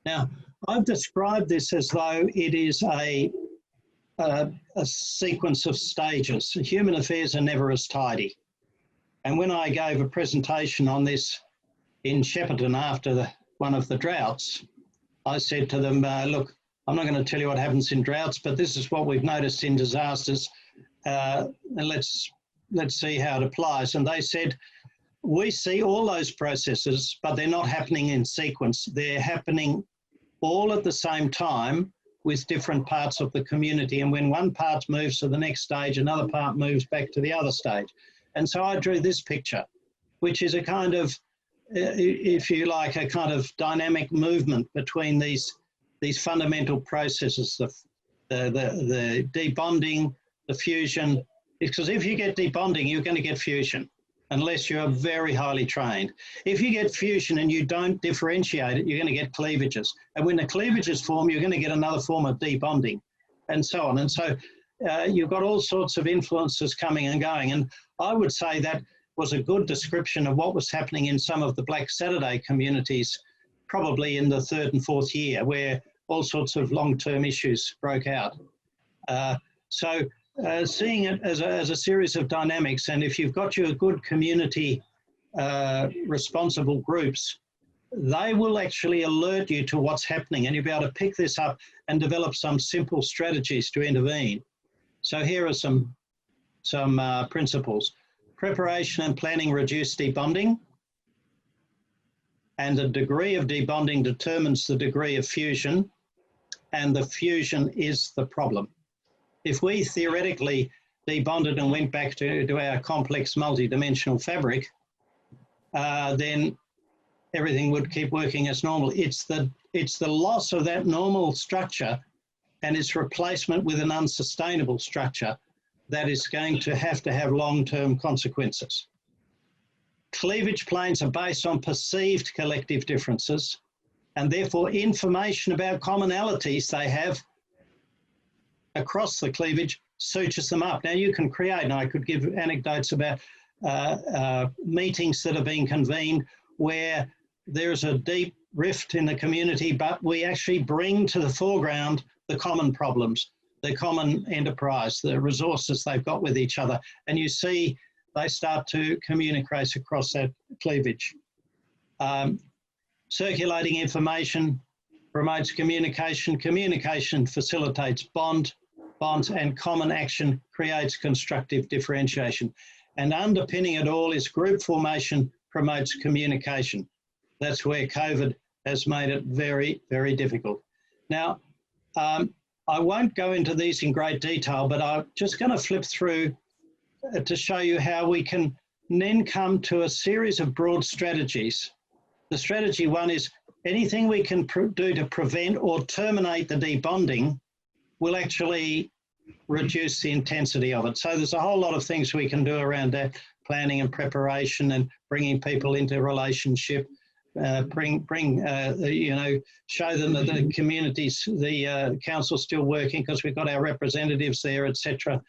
Now, I've described this as though it is a sequence of stages. Human affairs are never as tidy. And when I gave a presentation on this in Shepparton after one of the droughts, I said to them, look, I'm not going to tell you what happens in droughts, but this is what we've noticed in disasters, and let's see how it applies. And they said, we see all those processes, but they're not happening in sequence. They're happening all at the same time with different parts of the community. And when one part moves to the next stage, another part moves back to the other stage. And so I drew this picture, which is a kind of, if you like, a kind of dynamic movement between these fundamental processes, the debonding, the fusion. Because if you get debonding, you're going to get fusion, unless you're very highly trained. If you get fusion and you don't differentiate it, you're going to get cleavages. And when the cleavages form, you're going to get another form of debonding, and so on. And so you've got all sorts of influences coming and going. And I would say that was a good description of what was happening in some of the Black Saturday communities, probably in the 3rd and 4th year, where all sorts of long-term issues broke out. Seeing it as a series of dynamics, and if you've got your good community responsible groups, they will actually alert you to what's happening, and you'll be able to pick this up and develop some simple strategies to intervene. So here are some principles. Preparation and planning reduce debonding, and the degree of debonding determines the degree of fusion, and the fusion is the problem. If we theoretically debonded and went back to our complex multidimensional fabric, then everything would keep working as normal. It's the loss of that normal structure and its replacement with an unsustainable structure that is going to have long-term consequences. Cleavage planes are based on perceived collective differences, and therefore information about commonalities they have across the cleavage sutures them up. Now you can create, and I could give anecdotes about meetings that are being convened where there's a deep rift in the community, but we actually bring to the foreground the common problems, the common enterprise, the resources they've got with each other. And you see they start to communicate across that cleavage. Circulating information promotes communication. Communication facilitates bonds, and common action creates constructive differentiation. And underpinning it all is group formation promotes communication. That's where COVID has made it very, very difficult. Now, I won't go into these in great detail, but I'm just going to flip through to show you how we can then come to a series of broad strategies. The strategy one is anything we can do to prevent or terminate the debonding will actually reduce the intensity of it. So there's a whole lot of things we can do around that, planning and preparation and bringing people into relationship, show them that the communities, the council's still working because we've got our representatives there, etc.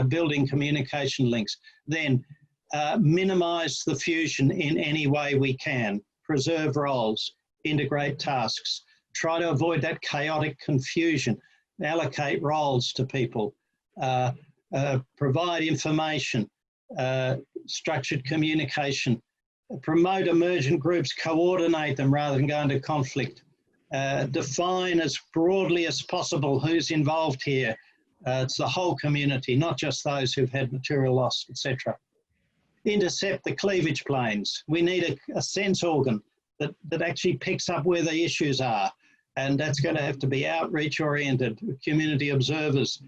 Building communication links. Then minimise the fusion in any way we can. Preserve roles, integrate tasks, try to avoid that chaotic confusion, allocate roles to people, provide information, structured communication, promote emergent groups, coordinate them rather than go into conflict, define as broadly as possible who's involved here. It's the whole community, not just those who've had material loss, etc. Intercept the cleavage planes. We need a sense organ that actually picks up where the issues are. And that's going to have to be outreach oriented, community observers.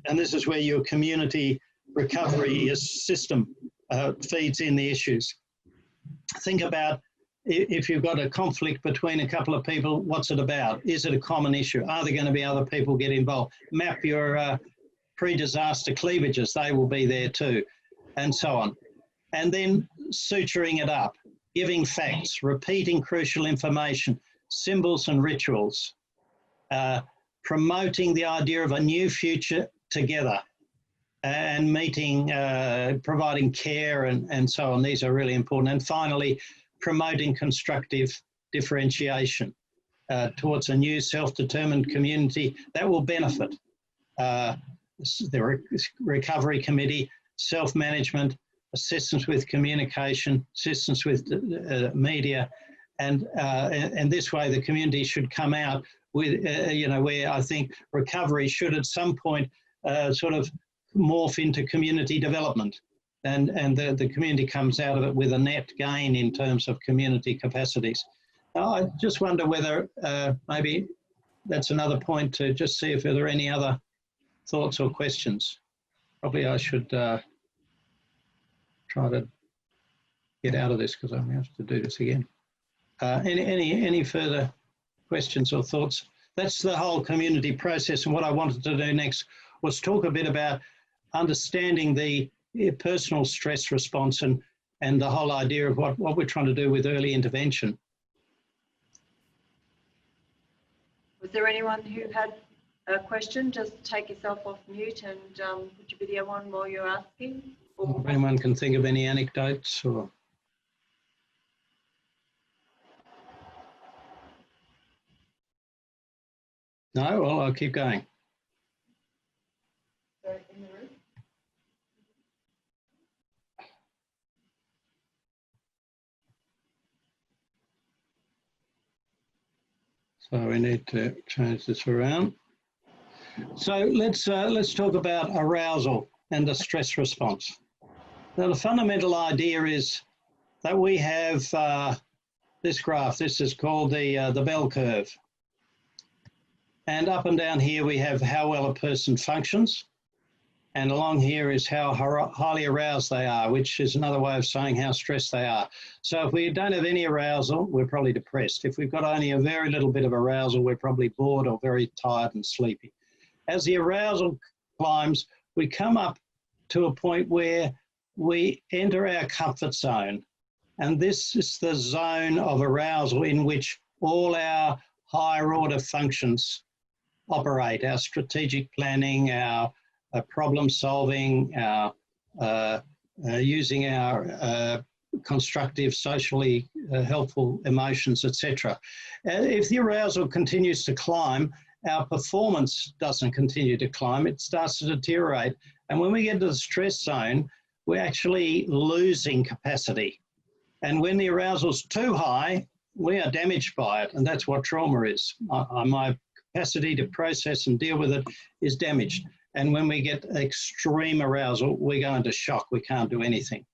And this is where your community recovery system feeds in the issues. Think about if you've got a conflict between a couple of people, what's it about? Is it a common issue? Are there going to be other people get involved? Map your pre-disaster cleavages, they will be there too, and so on. And then suturing it up, giving facts, repeating crucial information, symbols and rituals, promoting the idea of a new future together, and meeting, providing care and so on. These are really important. And finally, promoting constructive differentiation towards a new self-determined community that will benefit the recovery committee, self-management, assistance with communication, assistance with media, and this way the community should come out with, where I think recovery should at some point sort of morph into community development. and the community comes out of it with a net gain in terms of community capacities. Now, I just wonder whether maybe that's another point to just see if there are any other thoughts or questions. Probably I should try to get out of this because I'm going to have to do this again. Any further questions or thoughts? That's the whole community process, and what I wanted to do next was talk a bit about understanding the personal stress response and the whole idea of what we're trying to do with early intervention. Was there anyone who had a question? Just take yourself off mute and put your video on while you're asking. Or If anyone can think of any anecdotes or... No? Well, I'll keep going. in the room? So we need to change this around. So let's talk about arousal and the stress response. Now the fundamental idea is that we have this graph. This is called the bell curve. And up and down here we have how well a person functions. And along here is how highly aroused they are, which is another way of saying how stressed they are. So if we don't have any arousal, we're probably depressed. If we've got only a very little bit of arousal, we're probably bored or very tired and sleepy. As the arousal climbs, we come up to a point where we enter our comfort zone. And this is the zone of arousal in which all our higher order functions operate, our strategic planning, our problem solving, our using our constructive, socially helpful emotions, etc. If the arousal continues to climb, our performance doesn't continue to climb, it starts to deteriorate. And when we get to the stress zone, we're actually losing capacity. And when the arousal's too high, we are damaged by it. And that's what trauma is. My capacity to process and deal with it is damaged. And when we get extreme arousal, we go into shock. We can't do anything.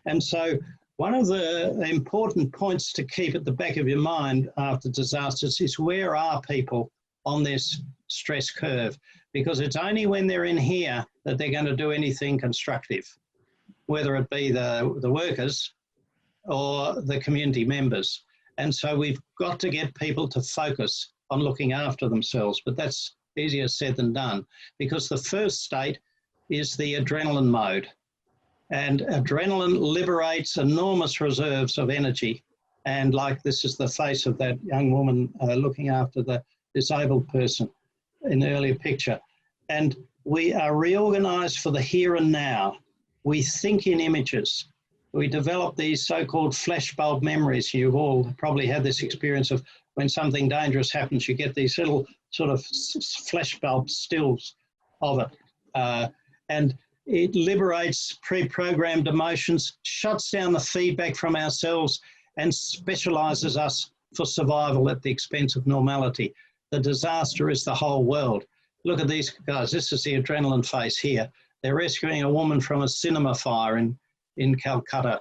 And so one of the important points to keep at the back of your mind after disasters is where are people on this stress curve? Because it's only when they're in here that they're going to do anything constructive, whether it be the workers or the community members. And so we've got to get people to focus on looking after themselves, but that's easier said than done, because the first state is the adrenaline mode. And adrenaline liberates enormous reserves of energy. And like this is the face of that young woman looking after the disabled person in the earlier picture. And we are reorganized for the here and now. We think in images. We develop these so-called flashbulb memories. You've all probably had this experience of when something dangerous happens, you get these little sort of flashbulb stills of it. And it liberates pre-programmed emotions, shuts down the feedback from ourselves, and specializes us for survival at the expense of normality. The disaster is the whole world. Look at these guys. This is the adrenaline face here. They're rescuing a woman from a cinema fire in Calcutta,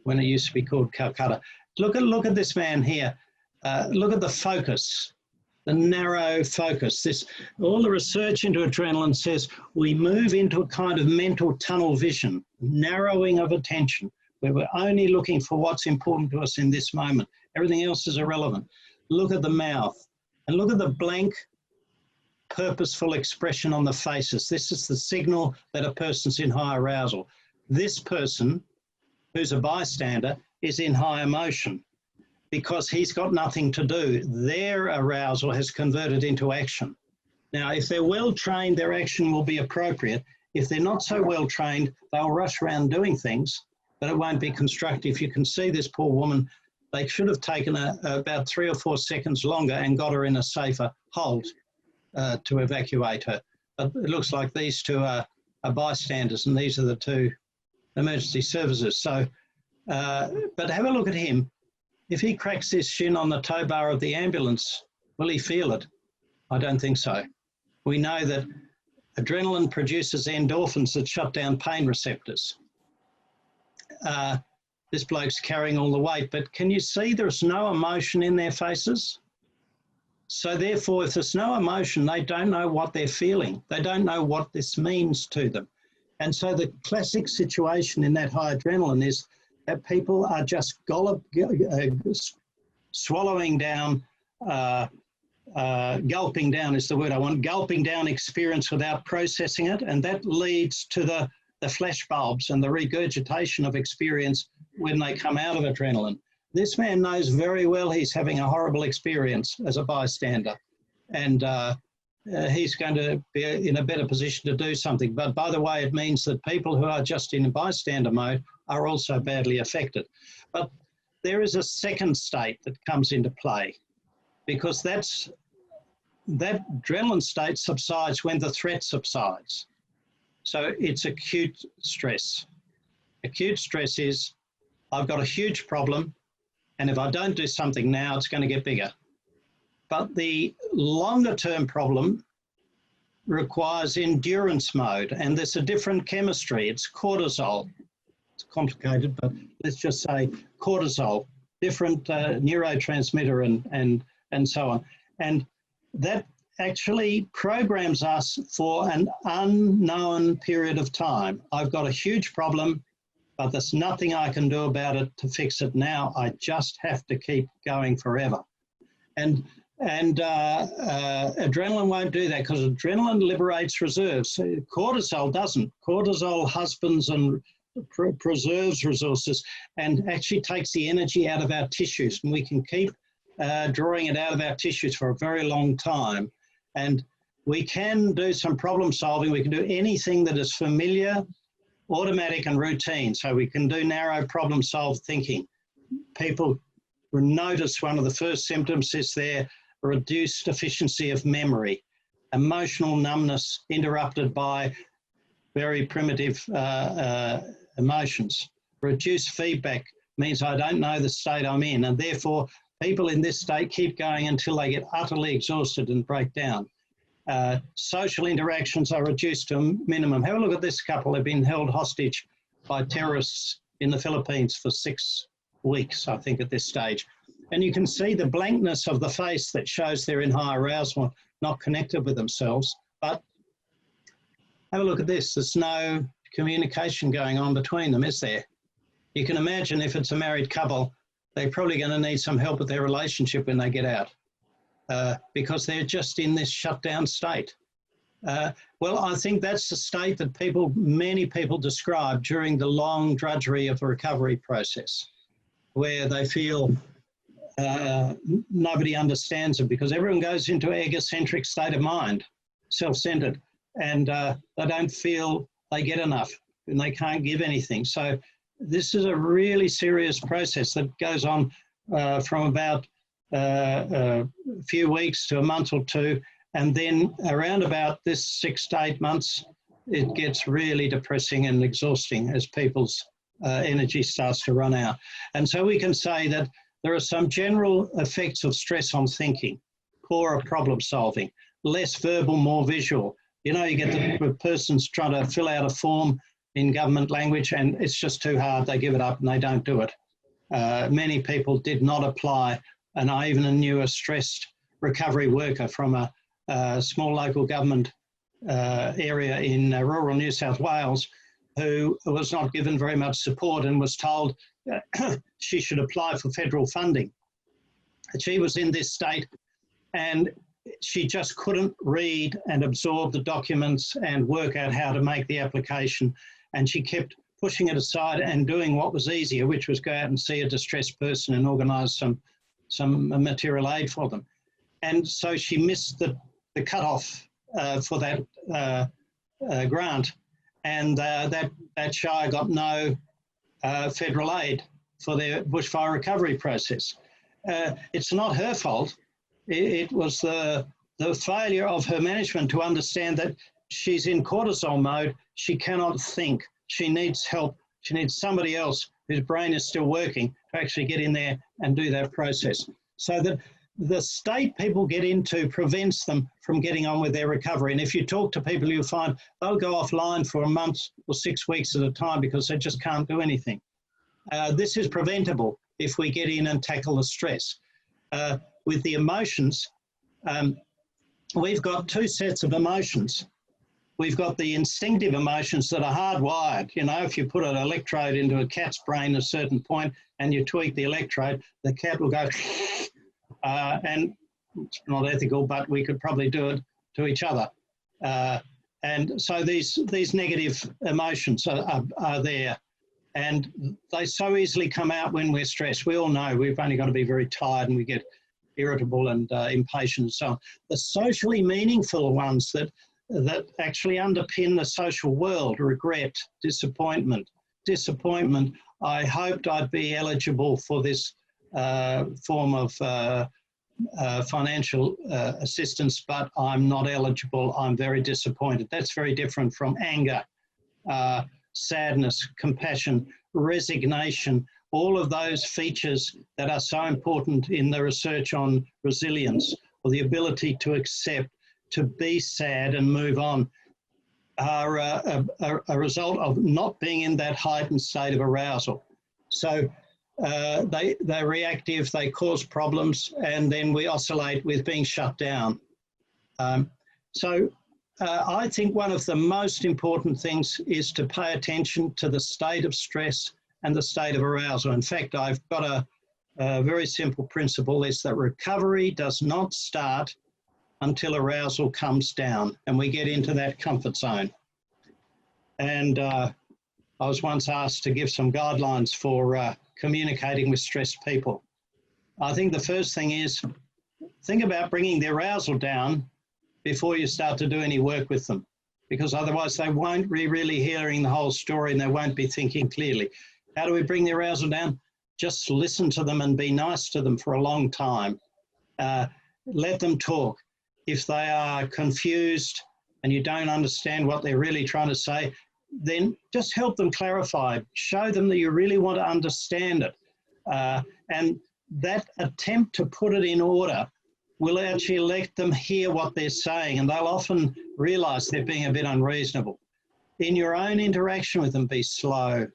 when it used to be called Calcutta. Look at this man here. Look at the focus, the narrow focus. All the research into adrenaline says we move into a kind of mental tunnel vision, narrowing of attention, where we're only looking for what's important to us in this moment. Everything else is irrelevant. Look at the mouth and look at the blank, purposeful expression on the faces. This is the signal that a person's in high arousal. This person, who's a bystander, is in high emotion because he's got nothing to do. Their arousal has converted into action. Now, if they're well trained, their action will be appropriate. If they're not so well trained, they'll rush around doing things, but it won't be constructive. You can see this poor woman. They should have taken about 3 or 4 seconds longer and got her in a safer hold to evacuate her. But it looks like these two are bystanders, and these are the two emergency services. So, but have a look at him. If he cracks his shin on the tow bar of the ambulance, will he feel it? I don't think so. We know that adrenaline produces endorphins that shut down pain receptors. this bloke's carrying all the weight, but can you see there's no emotion in their faces? So therefore, if there's no emotion, they don't know what they're feeling. They don't know what this means to them. And so the classic situation in that high adrenaline is that people are just swallowing down, gulping down is the word I want, gulping down experience without processing it. And that leads to the flash bulbs and the regurgitation of experience when they come out of adrenaline. This man knows very well he's having a horrible experience as a bystander, and he's going to be in a better position to do something. But by the way, it means that people who are just in bystander mode are also badly affected. But there is a second state that comes into play, because that adrenaline state subsides when the threat subsides. So it's acute stress. Acute stress is, I've got a huge problem, and if I don't do something now, it's going to get bigger. But the longer term problem requires endurance mode, and there's a different chemistry. It's cortisol. It's complicated, but let's just say cortisol, different neurotransmitter and so on. And that actually programs us for an unknown period of time. I've got a huge problem, but there's nothing I can do about it to fix it now. I just have to keep going forever. And adrenaline won't do that, because adrenaline liberates reserves. Cortisol doesn't. Cortisol husbands and preserves resources and actually takes the energy out of our tissues, and we can keep drawing it out of our tissues for a very long time. And we can do some problem solving. We can do anything that is familiar, automatic and routine. So we can do narrow problem solved thinking. People notice one of the first symptoms is their reduced efficiency of memory, emotional numbness interrupted by very primitive emotions. Reduced feedback means I don't know the state I'm in, and therefore people in this state keep going until they get utterly exhausted and break down. Social interactions are reduced to a minimum. Have a look at this couple. They've been held hostage by terrorists in the Philippines for 6 weeks, I think, at this stage. And you can see the blankness of the face that shows they're in high arousal, not connected with themselves. But have a look at this. There's no communication going on between them, is there? You can imagine if it's a married couple, they're probably going to need some help with their relationship when they get out. Because they're just in this shutdown state. Well, I think that's the state that many people describe during the long drudgery of the recovery process, where they feel nobody understands them, because everyone goes into an egocentric state of mind, self-centered, and they don't feel they get enough and they can't give anything. So this is a really serious process that goes on from about a few weeks to a month or two, and then around about this 6 to 8 months, it gets really depressing and exhausting as people's energy starts to run out. And so we can say that there are some general effects of stress on thinking, poorer problem solving, less verbal, more visual. You know, you get the person's trying to fill out a form in government language and it's just too hard, they give it up and they don't do it. Many people did not apply, and I even knew a stressed recovery worker from a small local government area in rural New South Wales who was not given very much support and was told she should apply for federal funding. She was in this state and she just couldn't read and absorb the documents and work out how to make the application, and she kept pushing it aside and doing what was easier, which was go out and see a distressed person and organise some material aid for them. And so she missed the cutoff for that grant, and that Shire got no federal aid for their bushfire recovery process. It's not her fault. It was the failure of her management to understand that she's in cortisol mode. She cannot think. She needs help. She needs somebody else whose brain is still working to actually get in there and do that process. So that the state people get into prevents them from getting on with their recovery. And if you talk to people, you'll find they'll go offline for a month or 6 weeks at a time because they just can't do anything. This is preventable if we get in and tackle the stress. With the emotions, we've got two sets of emotions. We've got the instinctive emotions that are hardwired. You know, if you put an electrode into a cat's brain at a certain point and you tweak the electrode, the cat will go, and it's not ethical, but we could probably do it to each other. And so these negative emotions are there, and they so easily come out when we're stressed. We all know we've only got to be very tired and we get irritable and impatient and so on. The socially meaningful ones that actually underpin the social world: regret, disappointment. I hoped I'd be eligible for this form of financial assistance, but I'm not eligible. I'm very disappointed. That's very different from anger, sadness, compassion, resignation, all of those features that are so important in the research on resilience, or the ability to accept, to be sad and move on, are a result of not being in that heightened state of arousal. So they're reactive, they cause problems, and then we oscillate with being shut down. I think one of the most important things is to pay attention to the state of stress and the state of arousal. In fact, I've got a very simple principle: is that recovery does not start until arousal comes down and we get into that comfort zone. And I was once asked to give some guidelines for communicating with stressed people. I think the first thing is, think about bringing the arousal down before you start to do any work with them, because otherwise they won't be really hearing the whole story and they won't be thinking clearly. How do we bring the arousal down? Just listen to them and be nice to them for a long time. Let them talk. If they are confused and you don't understand what they're really trying to say, then just help them clarify. Show them that you really want to understand it. And that attempt to put it in order will actually let them hear what they're saying, and they'll often realise they're being a bit unreasonable. In your own interaction with them, be slow,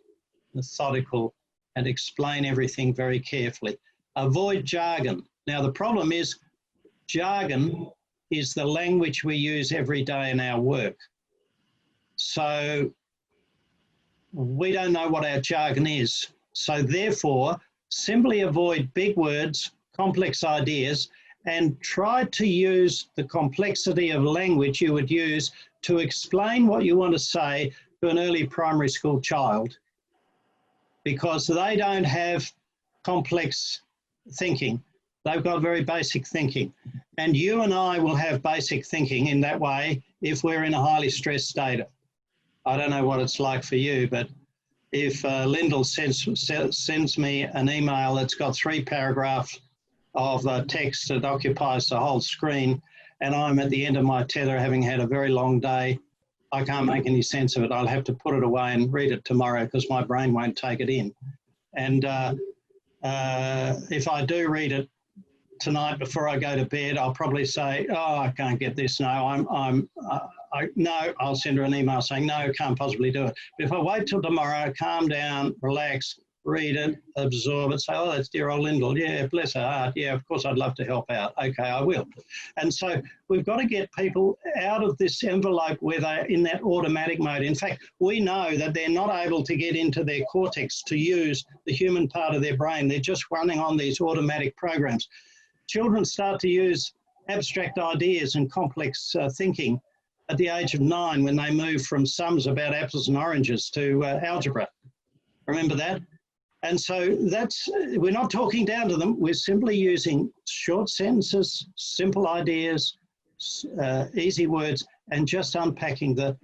methodical, and explain everything very carefully. Avoid jargon. Now, the problem is jargon is the language we use every day in our work. So we don't know what our jargon is. So therefore, simply avoid big words, complex ideas, and try to use the complexity of language you would use to explain what you want to say to an early primary school child, because they don't have complex thinking. They've got very basic thinking. And you and I will have basic thinking in that way if we're in a highly stressed state. I don't know what it's like for you, but if Lyndall sends me an email that's got 3 paragraphs of text that occupies the whole screen, and I'm at the end of my tether having had a very long day, I can't make any sense of it. I'll have to put it away and read it tomorrow because my brain won't take it in. And if I do read it tonight before I go to bed, I'll probably say, oh, I can't get this. No, no, I'll send her an email saying, no, can't possibly do it. But if I wait till tomorrow, calm down, relax, read it, absorb it, say, oh, that's dear old Lyndall. Yeah, bless her heart. Yeah, of course, I'd love to help out. Okay, I will. And so we've got to get people out of this envelope where they're in that automatic mode. In fact, we know that they're not able to get into their cortex to use the human part of their brain. They're just running on these automatic programs. Children start to use abstract ideas and complex thinking at the age of 9 when they move from sums about apples and oranges to algebra. Remember that? And so we're not talking down to them. We're simply using short sentences, simple ideas, easy words, and just unpacking the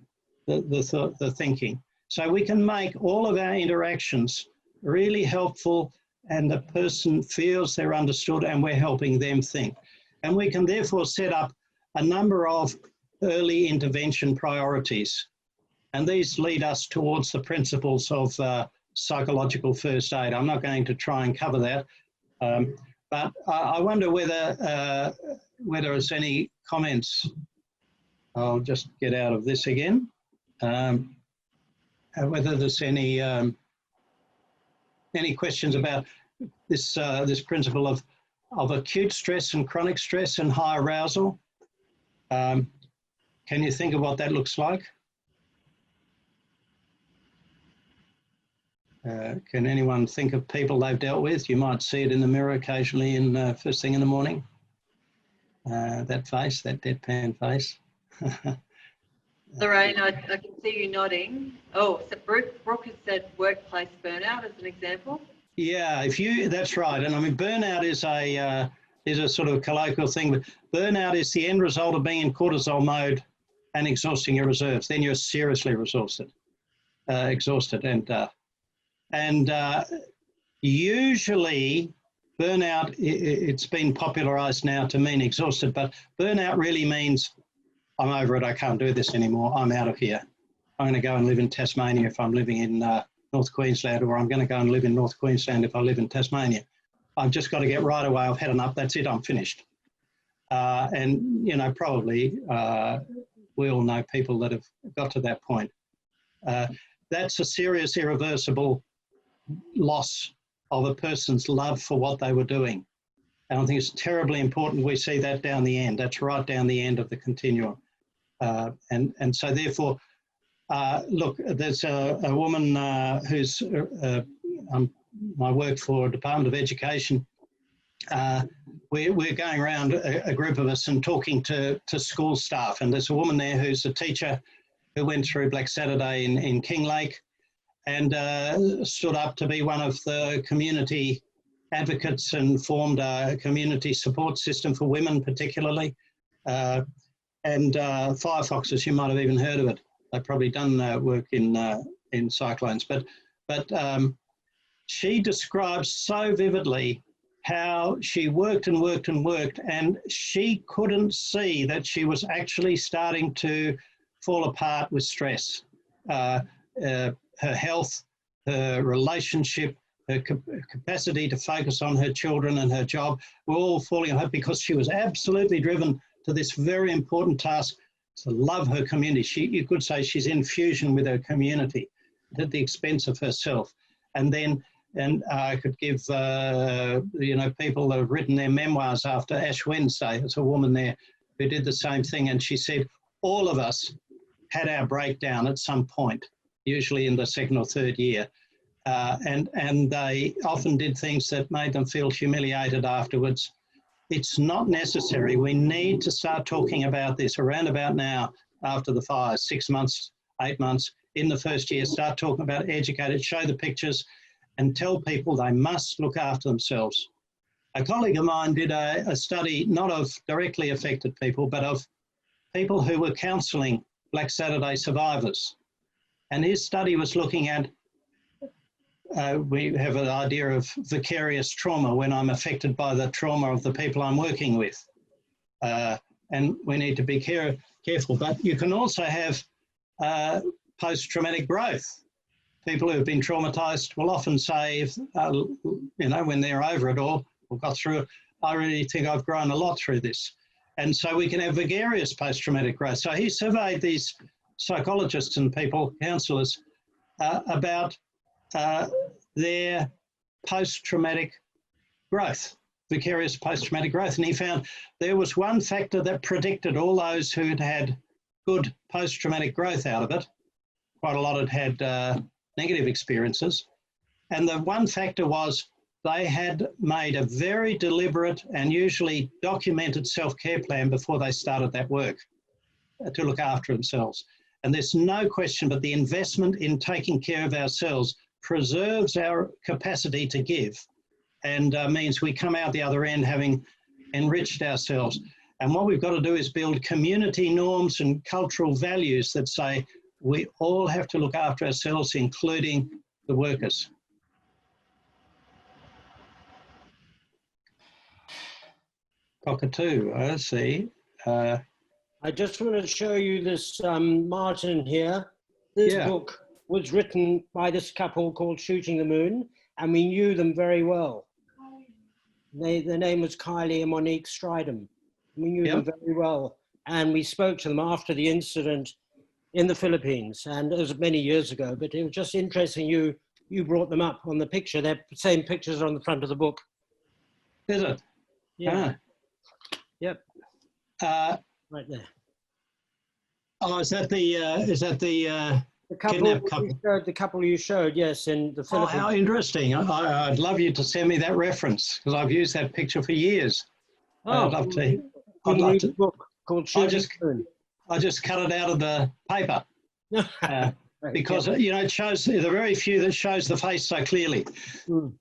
thinking. So we can make all of our interactions really helpful, and the person feels they're understood and we're helping them think. And we can therefore set up a number of early intervention priorities. And these lead us towards the principles of psychological first aid. I'm not going to try and cover that, but I wonder whether there's any comments. I'll just get out of this again. Whether there's any any questions about this this principle of acute stress and chronic stress and high arousal? Can you think of what that looks like? Can anyone think of people they've dealt with? You might see it in the mirror occasionally in first thing in the morning. That face, that deadpan face. Lorraine, I can see you nodding. Oh, so Brooke has said workplace burnout as an example. Yeah, that's right. And I mean, burnout is a sort of colloquial thing, but burnout is the end result of being in cortisol mode and exhausting your reserves. Then you're seriously exhausted. And usually burnout, it's been popularized now to mean exhausted, but burnout really means I'm over it, I can't do this anymore, I'm out of here. I'm going to go and live in Tasmania if I'm living in North Queensland, or I'm going to go and live in North Queensland if I live in Tasmania. I've just got to get right away, I've had enough, that's it, I'm finished. And, you know, probably we all know people that have got to that point. That's a serious, irreversible loss of a person's love for what they were doing. And I think it's terribly important we see that down the end. That's right down the end of the continuum. And so therefore, look, there's a woman who's my work for Department of Education. We're going around, a group of us, and talking to school staff. And there's a woman there who's a teacher who went through Black Saturday in Kinglake and stood up to be one of the community advocates and formed a community support system for women particularly. And Firefoxes, you might have even heard of it. They've probably done work in cyclones. But she describes so vividly how she worked and worked and worked, and she couldn't see that she was actually starting to fall apart with stress. Her health, her relationship, her capacity to focus on her children and her job were all falling apart because she was absolutely driven to this very important task to love her community. You could say she's in fusion with her community at the expense of herself. And I could give, you know, people that have written their memoirs after Ash Wednesday. There's a woman there who did the same thing, and she said, all of us had our breakdown at some point, usually in the second or third year. And they often did things that made them feel humiliated afterwards. It's not necessary. We need to start talking about this around about now, after the fire, 6 months, 8 months, in the first year, start talking about it, educate it, show the pictures, and tell people they must look after themselves. A colleague of mine did a study, not of directly affected people, but of people who were counselling Black Saturday survivors. And his study was looking at, we have an idea of vicarious trauma when I'm affected by the trauma of the people I'm working with. And we need to be careful. But you can also have post-traumatic growth. People who have been traumatised will often say, you know, when they're over it all or got through it, I really think I've grown a lot through this. And so we can have vicarious post-traumatic growth. So he surveyed these psychologists and people, counsellors, about their post-traumatic growth, vicarious post-traumatic growth. And he found there was one factor that predicted all those who'd had good post-traumatic growth out of it. Quite a lot had negative experiences. And the one factor was they had made a very deliberate and usually documented self-care plan before they started that work to look after themselves. And there's no question, but the investment in taking care of ourselves preserves our capacity to give and means we come out the other end having enriched ourselves. And what we've got to do is build community norms and cultural values that say we all have to look after ourselves, including the workers. Cockatoo, I see. I just want to show you this Martin here. This book was written by this couple called Shooting the Moon, and we knew them very well. Their name was Kylie and Monique Stridham. We knew them very well, and we spoke to them after the incident in the Philippines, and it was many years ago, but it was just interesting you you brought them up on the picture. They're the same pictures are on the front of the book. Is it? Yeah. Ah. Yep. Right there. Oh, is that the kidnapped couple? The couple you showed, yes, in the Oh, Philippines. how interesting. I'd love you to send me that reference because I've used that picture for years. Oh, I'd love to. I'd love to. Book called Shooting Moon. I just cut it out of the paper because, you know, it shows, there are very few that shows the face so clearly.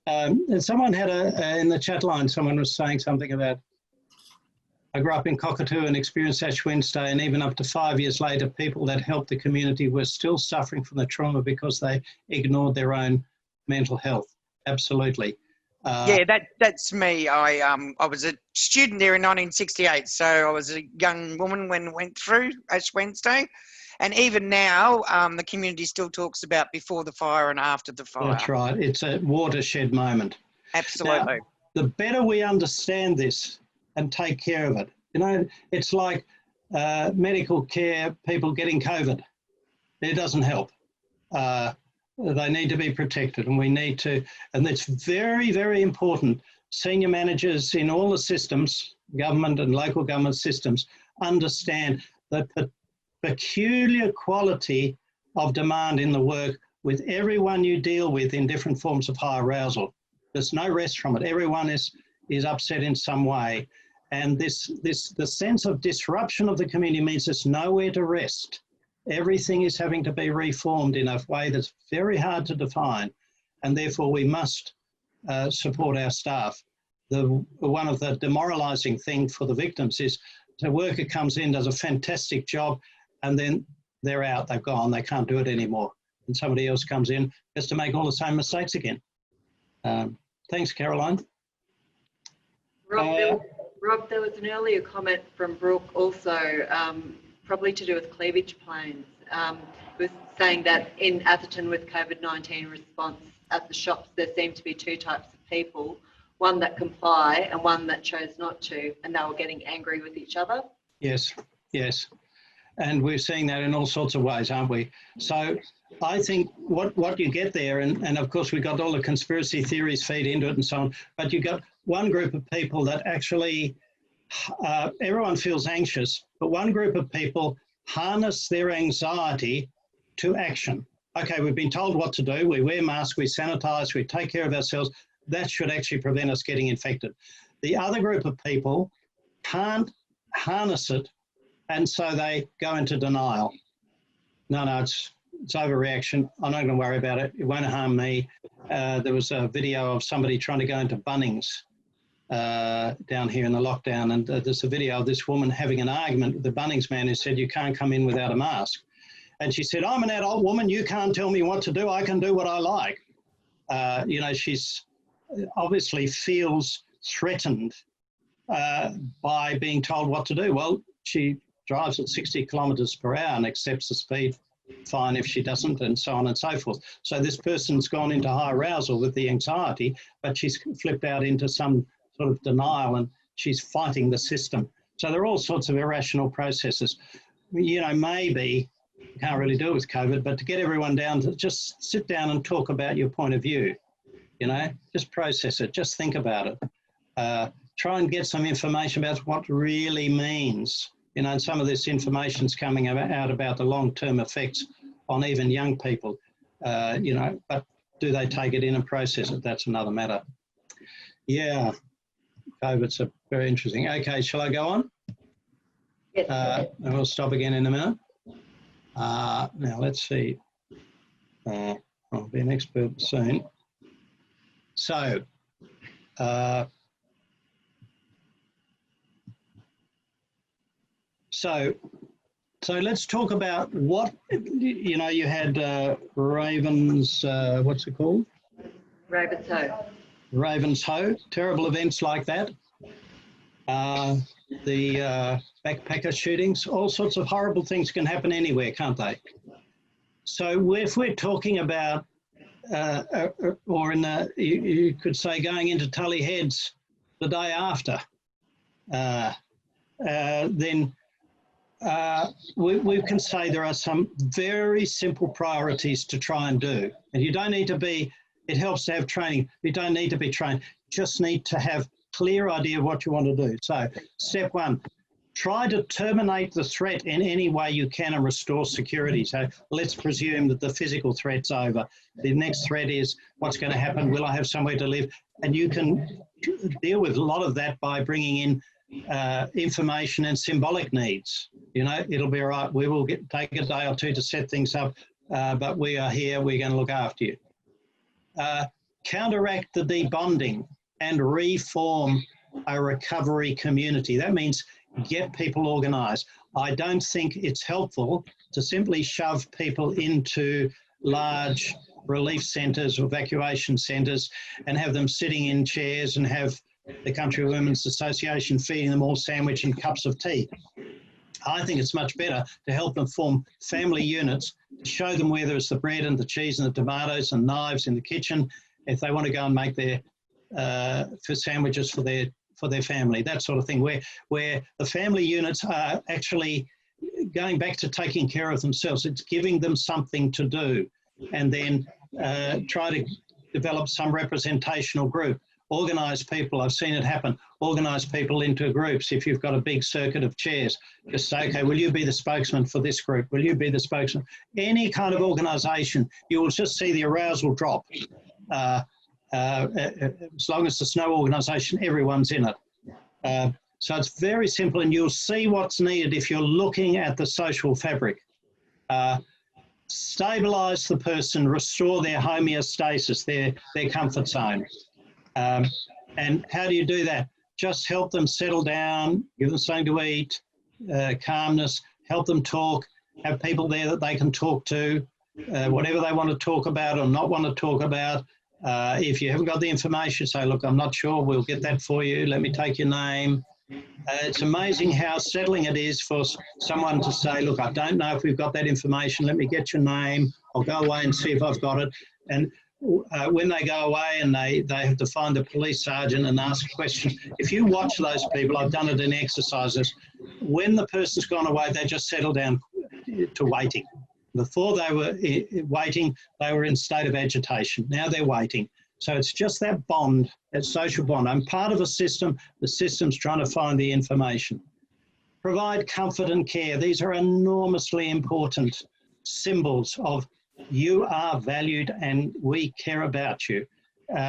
And someone had in the chat line, someone was saying something about, I grew up in Cockatoo and experienced Ash Wednesday, and even up to 5 years later, people that helped the community were still suffering from the trauma because they ignored their own mental health. Absolutely. Yeah, that's me. I was a student there in 1968, so I was a young woman when it went through Ash Wednesday, and even now, the community still talks about before the fire and after the fire. That's right. It's a watershed moment. Absolutely. Now, the better we understand this and take care of it, you know, it's like medical care, people getting COVID. It doesn't help. They need to be protected, and we need to, and it's very, very important. Senior managers in all the systems, government and local government systems, understand the peculiar quality of demand in the work with everyone you deal with in different forms of high arousal. There's no rest from it. Everyone is upset in some way. And the sense of disruption of the community means there's nowhere to rest. Everything is having to be reformed in a way that's very hard to define, and therefore we must support our staff. One of the demoralising things for the victims is the worker comes in, does a fantastic job, and then they're out, they've gone, they can't do it anymore. And somebody else comes in, has to make all the same mistakes again. Thanks, Caroline. Rob, there was an earlier comment from Brooke also, probably to do with cleavage planes. It was saying that in Atherton with COVID-19 response at the shops, there seemed to be two types of people, one that comply and one that chose not to, and they were getting angry with each other. Yes, yes. And we're seeing that in all sorts of ways, aren't we? So I think what you get there, and of course we've got all the conspiracy theories feed into it and so on, but you've got one group of people that actually, everyone feels anxious, but one group of people harness their anxiety to action. Okay, we've been told what to do. We wear masks, we sanitize, we take care of ourselves. That should actually prevent us getting infected. The other group of people can't harness it, and so they go into denial. No, it's overreaction. I'm not going to worry about it. It won't harm me. There was a video of somebody trying to go into Bunnings down here in the lockdown, and there's a video of this woman having an argument with the Bunnings man who said, you can't come in without a mask. And she said, I'm an adult woman, you can't tell me what to do, I can do what I like. You know, she's obviously feels threatened by being told what to do. Well, she drives at 60 kilometres per hour and accepts the speed fine if she doesn't, and so on and so forth. So this person's gone into high arousal with the anxiety, but she's flipped out into some sort of denial, and she's fighting the system. So there are all sorts of irrational processes. You know, maybe you can't really do it with COVID, but to get everyone down to just sit down and talk about your point of view, you know, just process it, just think about it. Try and get some information about what really means. You know, and some of this information's coming out about the long-term effects on even young people, you know, but do they take it in and process it? That's another matter. Yeah, COVID's very interesting. Okay, shall I go on? Yes. And we'll stop again in a minute. Now, let's see. I'll be an expert soon. So, So let's talk about what, you know, you had Ravens, what's it called? Ravenshoe. Ravenshoe, terrible events like that. The backpacker shootings, all sorts of horrible things can happen anywhere, can't they? So if we're talking about, or in the, you could say going into Tully Heads the day after, then we can say there are some very simple priorities to try and do. And you don't need to be It helps to have training. You don't need to be trained. Just need to have clear idea of what you want to do. So step one, try to terminate the threat in any way you can and restore security. So let's presume that the physical threat's over. The next threat is what's going to happen? Will I have somewhere to live? And you can deal with a lot of that by bringing in information and symbolic needs. You know, it'll be all right. We will take a day or two to set things up, but we are here. We're going to look after you. Counteract the debonding and reform a recovery community. That means get people organised. I don't think it's helpful to simply shove people into large relief centres or evacuation centres and have them sitting in chairs and have the Country Women's Association feeding them all sandwich and cups of tea. I think it's much better to help them form family units, show them where there's the bread and the cheese and the tomatoes and knives in the kitchen if they want to go and make their for sandwiches for their family, that sort of thing, where the family units are actually going back to taking care of themselves. It's giving them something to do, and then try to develop some representational group. Organise people, I've seen it happen, organise people into groups. If you've got a big circuit of chairs, just say, okay, will you be the spokesman for this group? Will you be the spokesman? Any kind of organisation, you will just see the arousal drop. As long as there's no organisation, everyone's in it. So it's very simple, and you'll see what's needed if you're looking at the social fabric. Stabilise the person, restore their homeostasis, their comfort zone. And how do you do that? Just help them settle down, give them something to eat, calmness, help them talk, have people there that they can talk to, whatever they want to talk about or not want to talk about. If you haven't got the information, say, look, I'm not sure, we'll get that for you, let me take your name. It's amazing how settling it is for someone to say, look, I don't know if we've got that information, let me get your name, I'll go away and see if I've got it. And when they go away and they have to find the police sergeant and ask a question, if you watch those people, I've done it in exercises, when the person's gone away, they just settle down to waiting. Before they were waiting, they were in a state of agitation. Now they're waiting. So it's just that bond, that social bond. I'm part of a system. The system's trying to find the information. Provide comfort and care. These are enormously important symbols of you are valued and we care about you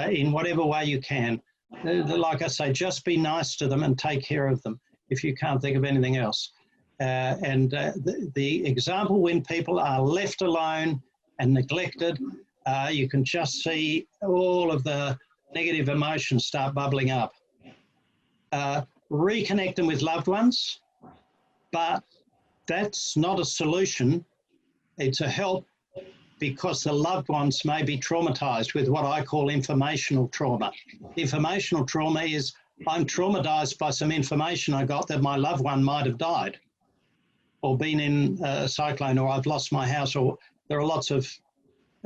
in whatever way you can. Like I say, just be nice to them and take care of them if you can't think of anything else. The example when people are left alone and neglected, you can just see all of the negative emotions start bubbling up. Reconnect them with loved ones, but that's not a solution. It's a help because the loved ones may be traumatized with what I call informational trauma. Informational trauma is I'm traumatized by some information I got that my loved one might have died or been in a cyclone, or I've lost my house, or there are lots of,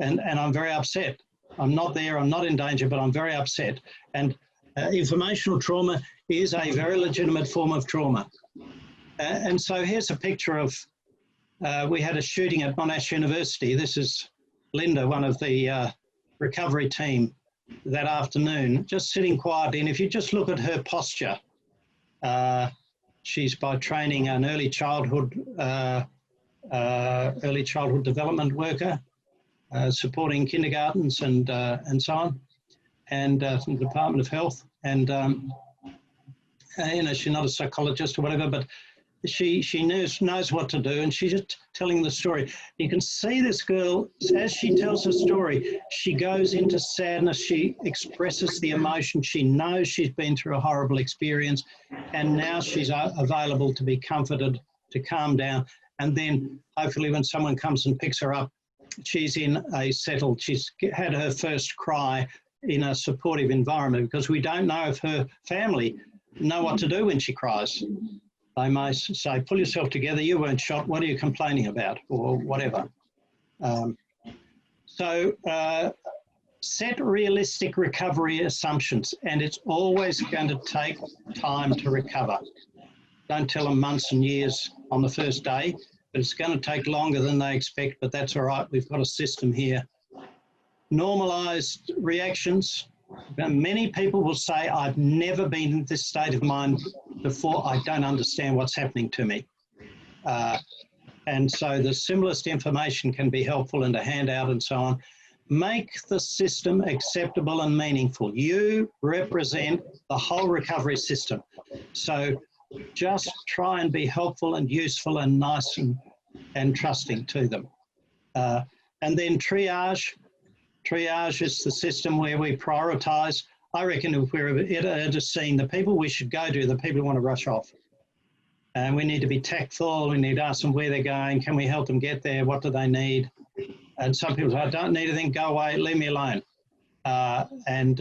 and I'm very upset. I'm not there, I'm not in danger, but I'm very upset. And informational trauma is a very legitimate form of trauma. And so here's a picture of, we had a shooting at Monash University. This is Linda, one of the recovery team that afternoon, just sitting quietly. And if you just look at her posture, she's by training an early childhood development worker, supporting kindergartens and so on, and from the Department of Health. And you know, she's not a psychologist or whatever, but she knows what to do, and she's just telling the story. You can see this girl, as she tells her story, she goes into sadness, she expresses the emotion, she knows she's been through a horrible experience, and now she's available to be comforted, to calm down, and then hopefully when someone comes and picks her up, she's in a settled, she's had her first cry in a supportive environment, because we don't know if her family know what to do when she cries. They may say, pull yourself together, you weren't shot, what are you complaining about, or whatever. Set realistic recovery assumptions, and it's always going to take time to recover. Don't tell them months and years on the first day, but it's going to take longer than they expect, but that's all right, we've got a system here. normalized reactions. Many people will say, I've never been in this state of mind before. I don't understand what's happening to me. And so the simplest information can be helpful in a handout and so on. Make the system acceptable and meaningful. You represent the whole recovery system. So just try and be helpful and useful and nice and trusting to them. And then triage. Triage is the system where we prioritise. I reckon if we're at a scene, the people we should go to, the people who want to rush off. And we need to be tactful. We need to ask them where they're going. Can we help them get there? What do they need? And some people say, I don't need anything, go away, leave me alone. And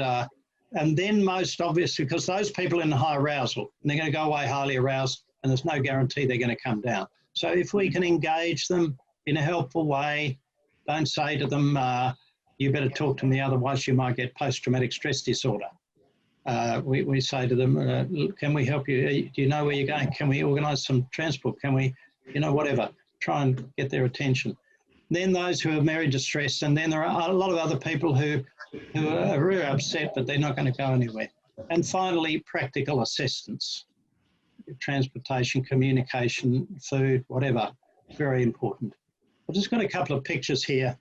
then most obvious, because those people in high arousal, and they're going to go away highly aroused, and there's no guarantee they're going to come down. So if we can engage them in a helpful way, don't say to them, you better talk to me, otherwise you might get post-traumatic stress disorder. We say to them, can we help you? Do you know where you're going? Can we organise some transport? Can we, whatever, try and get their attention. Then those who are very distressed, and then there are a lot of other people who are really upset, but they're not going to go anywhere. And finally, practical assistance, transportation, communication, food, whatever, very important. I've just got a couple of pictures here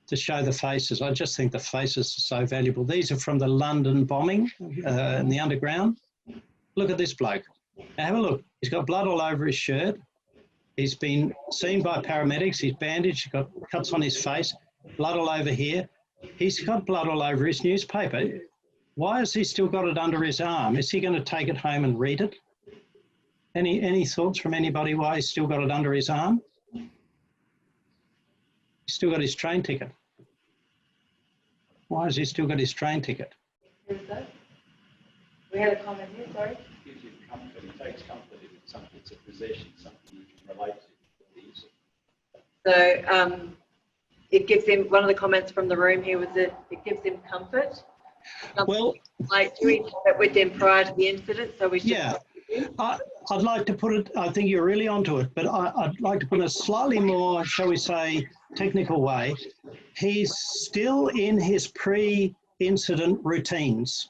to show the faces. I just think the faces are so valuable. These are from the London bombing in the underground. Look at this bloke. Now have a look. He's got blood all over his shirt. He's been seen by paramedics. He's bandaged. He's got cuts on his face, blood all over here. He's got blood all over his newspaper. Why has he still got it under his arm? Is he going to take it home and read it? Any thoughts from anybody why he's still got it under his arm? He's still got his train ticket. Why has he still got his train ticket? Who's that? We had a comment here, sorry. It gives him comfort. He takes comfort if it's something, it's a possession, something you can relate to. So it gives him, one of the comments from the room here was that it gives him comfort. Well, Like, do we have it with them prior to the incident? So we should. Yeah, I'd like to put it, I think you're really onto it, but I'd like to put it a slightly more, shall we say, technical way. He's still in his pre-incident routines,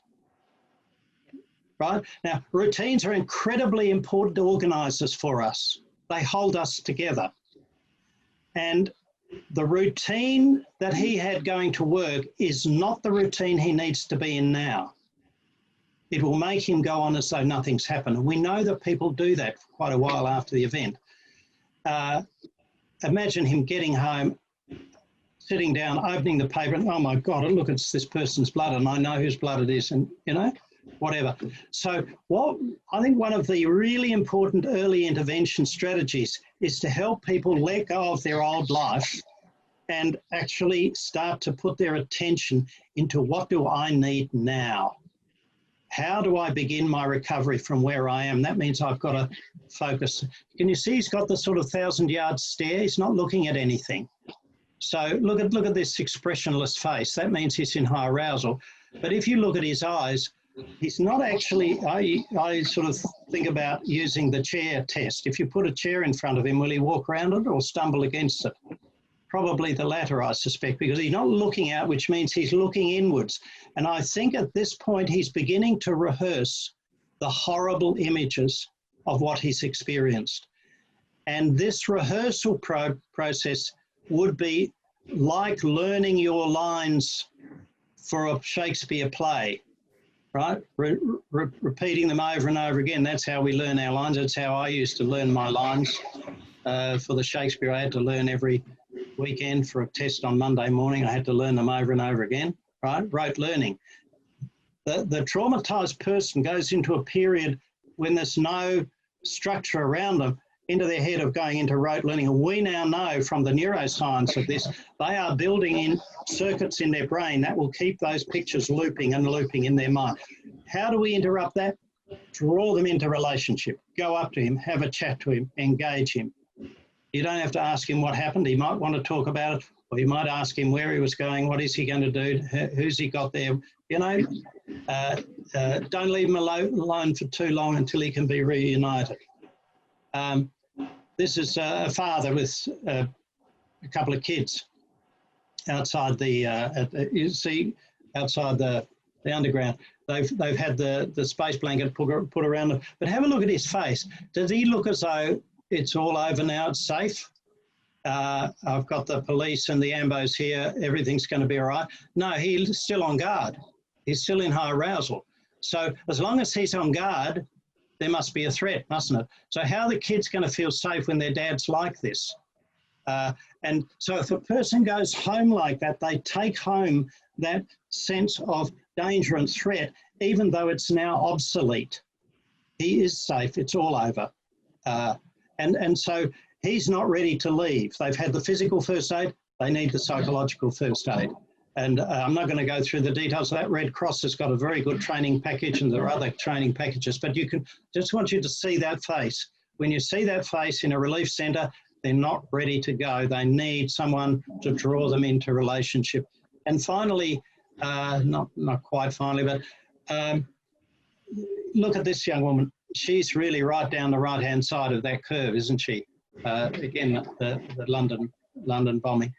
right? Now, routines are incredibly important organisers for us. They hold us together. And the routine that he had going to work is not the routine he needs to be in now. It will make him go on as though nothing's happened. And we know that people do that for quite a while after the event. Imagine him getting home, sitting down, opening the paper, and oh my God, look, it's this person's blood, and I know whose blood it is, and whatever. So I think one of the really important early intervention strategies is to help people let go of their old life and actually start to put their attention into what do I need now? How do I begin my recovery from where I am? That means I've got to focus. Can you see he's got the sort of 1,000-yard stare? He's not looking at anything. So look at this expressionless face. That means he's in high arousal. But if you look at his eyes, he's not actually, I sort of think about using the chair test. If you put a chair in front of him, will he walk around it or stumble against it? Probably the latter, I suspect, because he's not looking out, which means he's looking inwards. And I think at this point, he's beginning to rehearse the horrible images of what he's experienced. And this rehearsal process would be like learning your lines for a Shakespeare play, right? Repeating them over and over again. That's how we learn our lines. That's how I used to learn my lines. For the Shakespeare, I had to learn every weekend for a test on Monday morning. I had to learn them over and over again, right? Rote learning. The traumatized person goes into a period when there's no structure around them, into their head of going into rote learning. And we now know from the neuroscience of this, they are building in circuits in their brain that will keep those pictures looping and looping in their mind. How do we interrupt that? Draw them into relationship. Go up to him, have a chat to him, engage him. You don't have to ask him what happened. He might want to talk about it, or you might ask him where he was going, what is he going to do, who's he got there. Don't leave him alone for too long until he can be reunited. This is a father with a couple of kids, outside the, you see, outside the underground. They've had the space blanket put around him. But have a look at his face. Does he look as though it's all over now, it's safe? I've got the police and the ambos here, everything's going to be all right. No, he's still on guard. He's still in high arousal. So as long as he's on guard, there must be a threat, mustn't it? So how are the kids going to feel safe when their dad's like this? And so if a person goes home like that, they take home that sense of danger and threat, even though it's now obsolete. He is safe, it's all over. And so he's not ready to leave. They've had the physical first aid, they need the psychological first aid. And I'm not going to go through the details of that. Red Cross has got a very good training package, and there are other training packages, but you can, just want you to see that face. When you see that face in a relief centre, they're not ready to go. They need someone to draw them into relationship. And finally, not quite finally, but look at this young woman. She's really right down the right-hand side of that curve, isn't she? Again, the London bombing.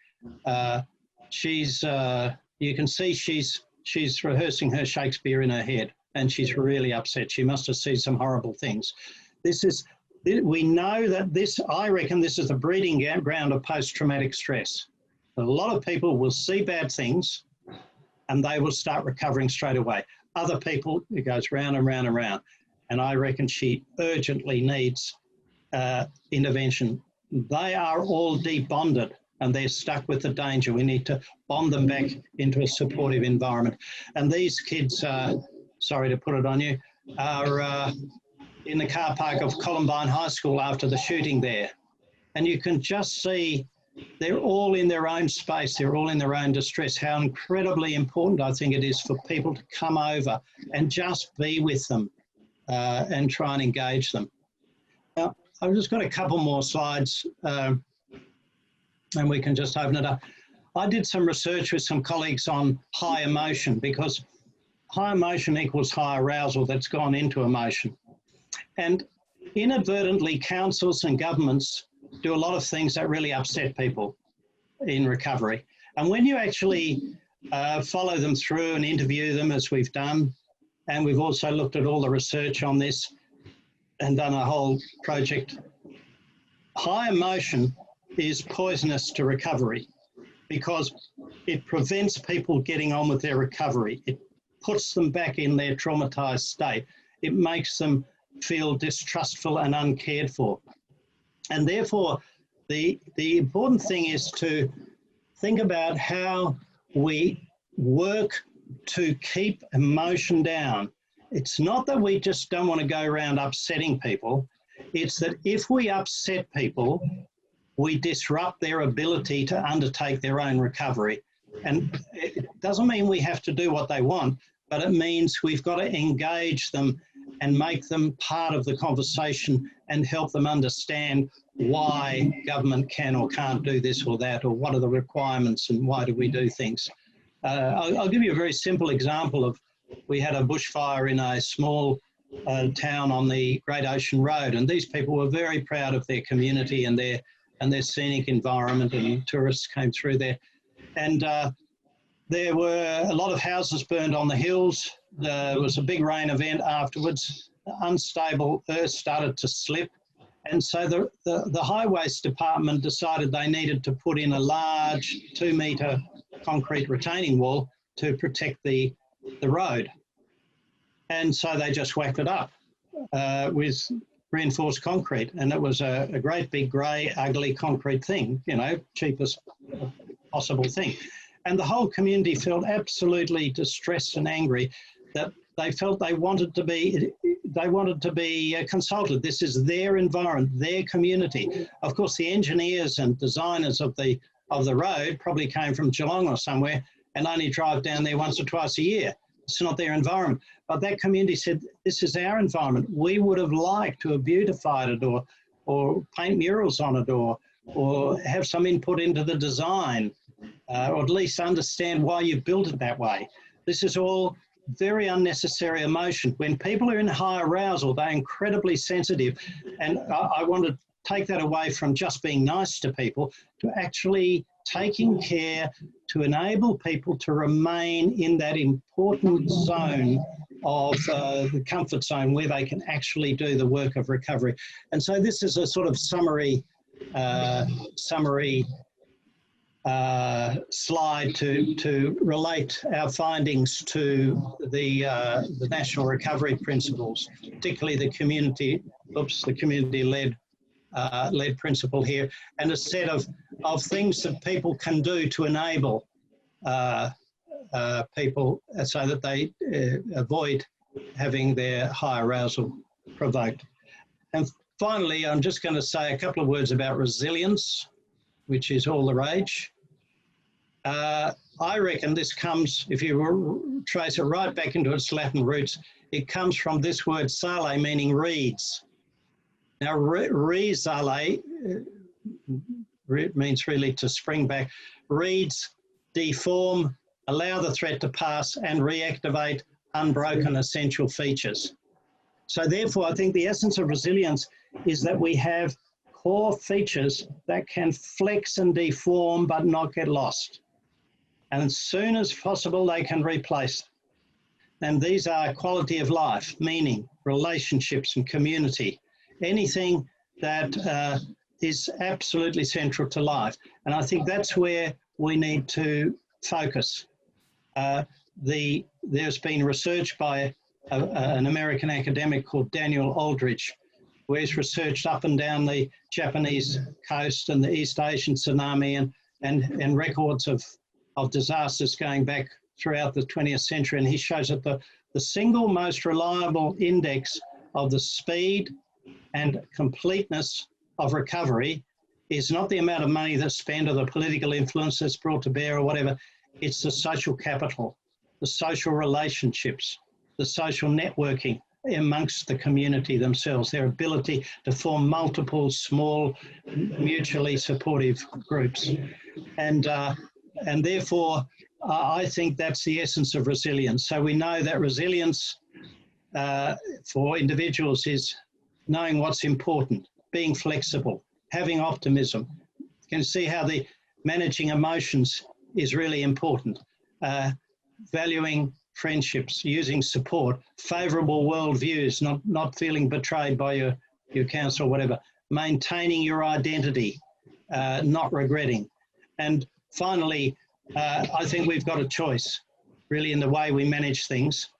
You can see she's rehearsing her Shakespeare in her head, and she's really upset. She must have seen some horrible things. We know that I reckon this is the breeding ground of post-traumatic stress. A lot of people will see bad things and they will start recovering straight away. Other people, it goes round and round and round. And I reckon she urgently needs intervention. They are all debonded and they're stuck with the danger. We need to bond them back into a supportive environment. And these kids, sorry to put it on you, are in the car park of Columbine High School after the shooting there. And you can just see they're all in their own space, they're all in their own distress. How incredibly important I think it is for people to come over and just be with them and try and engage them. Now, I've just got a couple more slides and we can just open it up. I did some research with some colleagues on high emotion, because high emotion equals high arousal that's gone into emotion. And inadvertently, councils and governments do a lot of things that really upset people in recovery. And when you actually follow them through and interview them, as we've done, and we've also looked at all the research on this and done a whole project, high emotion is poisonous to recovery because it prevents people getting on with their recovery. It puts them back in their traumatized state. It makes them feel distrustful and uncared for. And therefore, the important thing is to think about how we work to keep emotion down. It's not that we just don't want to go around upsetting people. It's that if we upset people, we disrupt their ability to undertake their own recovery. And it doesn't mean we have to do what they want, but it means we've got to engage them and make them part of the conversation and help them understand why government can or can't do this or that, or what are the requirements and why do we do things. I'll give you a very simple example of, we had a bushfire in a small town on the Great Ocean Road, and these people were very proud of their community and their scenic environment, and tourists came through there. And there were a lot of houses burned on the hills. There was a big rain event afterwards. The unstable earth started to slip. And so the highways department decided they needed to put in a large 2-metre concrete retaining wall to protect the road. And so they just whacked it up with reinforced concrete. And it was a great big grey, ugly concrete thing, you know, cheapest possible thing. And the whole community felt absolutely distressed and angry that they felt they wanted to be consulted. This is their environment, their community. Of course, the engineers and designers of the road probably came from Geelong or somewhere and only drive down there once or twice a year. It's not their environment. But that community said, this is our environment. We would have liked to have beautified it or paint murals on it or have some input into the design or at least understand why you built it that way. This is all very unnecessary emotion. When people are in high arousal, they're incredibly sensitive. And I want to take that away from just being nice to people to actually taking care to enable people to remain in that important zone of the comfort zone where they can actually do the work of recovery. And so this is a sort of summary slide to relate our findings to the National Recovery Principles, particularly the community-led principle here, and a set of things that people can do to enable people so that they avoid having their high arousal provoked. And finally, I'm just going to say a couple of words about resilience, which is all the rage. I reckon this comes, if you trace it right back into its Latin roots, it comes from this word sale, meaning reeds. Now, resale means really to spring back. Reeds deform, allow the threat to pass, and reactivate unbroken essential features. So therefore, I think the essence of resilience is that we have core features that can flex and deform but not get lost. And as soon as possible, they can replace. And these are quality of life, meaning, relationships and community, anything that is absolutely central to life. And I think that's where we need to focus. There's been research by an American academic called Daniel Aldrich, where he's researched up and down the Japanese coast and the East Asian tsunami and records of disasters going back throughout the 20th century. And he shows that the single most reliable index of the speed and completeness of recovery is not the amount of money that's spent or the political influence that's brought to bear or whatever. It's the social capital, the social relationships, the social networking amongst the community themselves, their ability to form multiple small, mutually supportive groups. And therefore, I think that's the essence of resilience. So we know that resilience for individuals is knowing what's important, being flexible, having optimism. You can see how the managing emotions is really important. Valuing friendships, using support, favourable worldviews, not feeling betrayed by your counsellor or whatever, maintaining your identity, not regretting. And finally, I think we've got a choice, really, in the way we manage things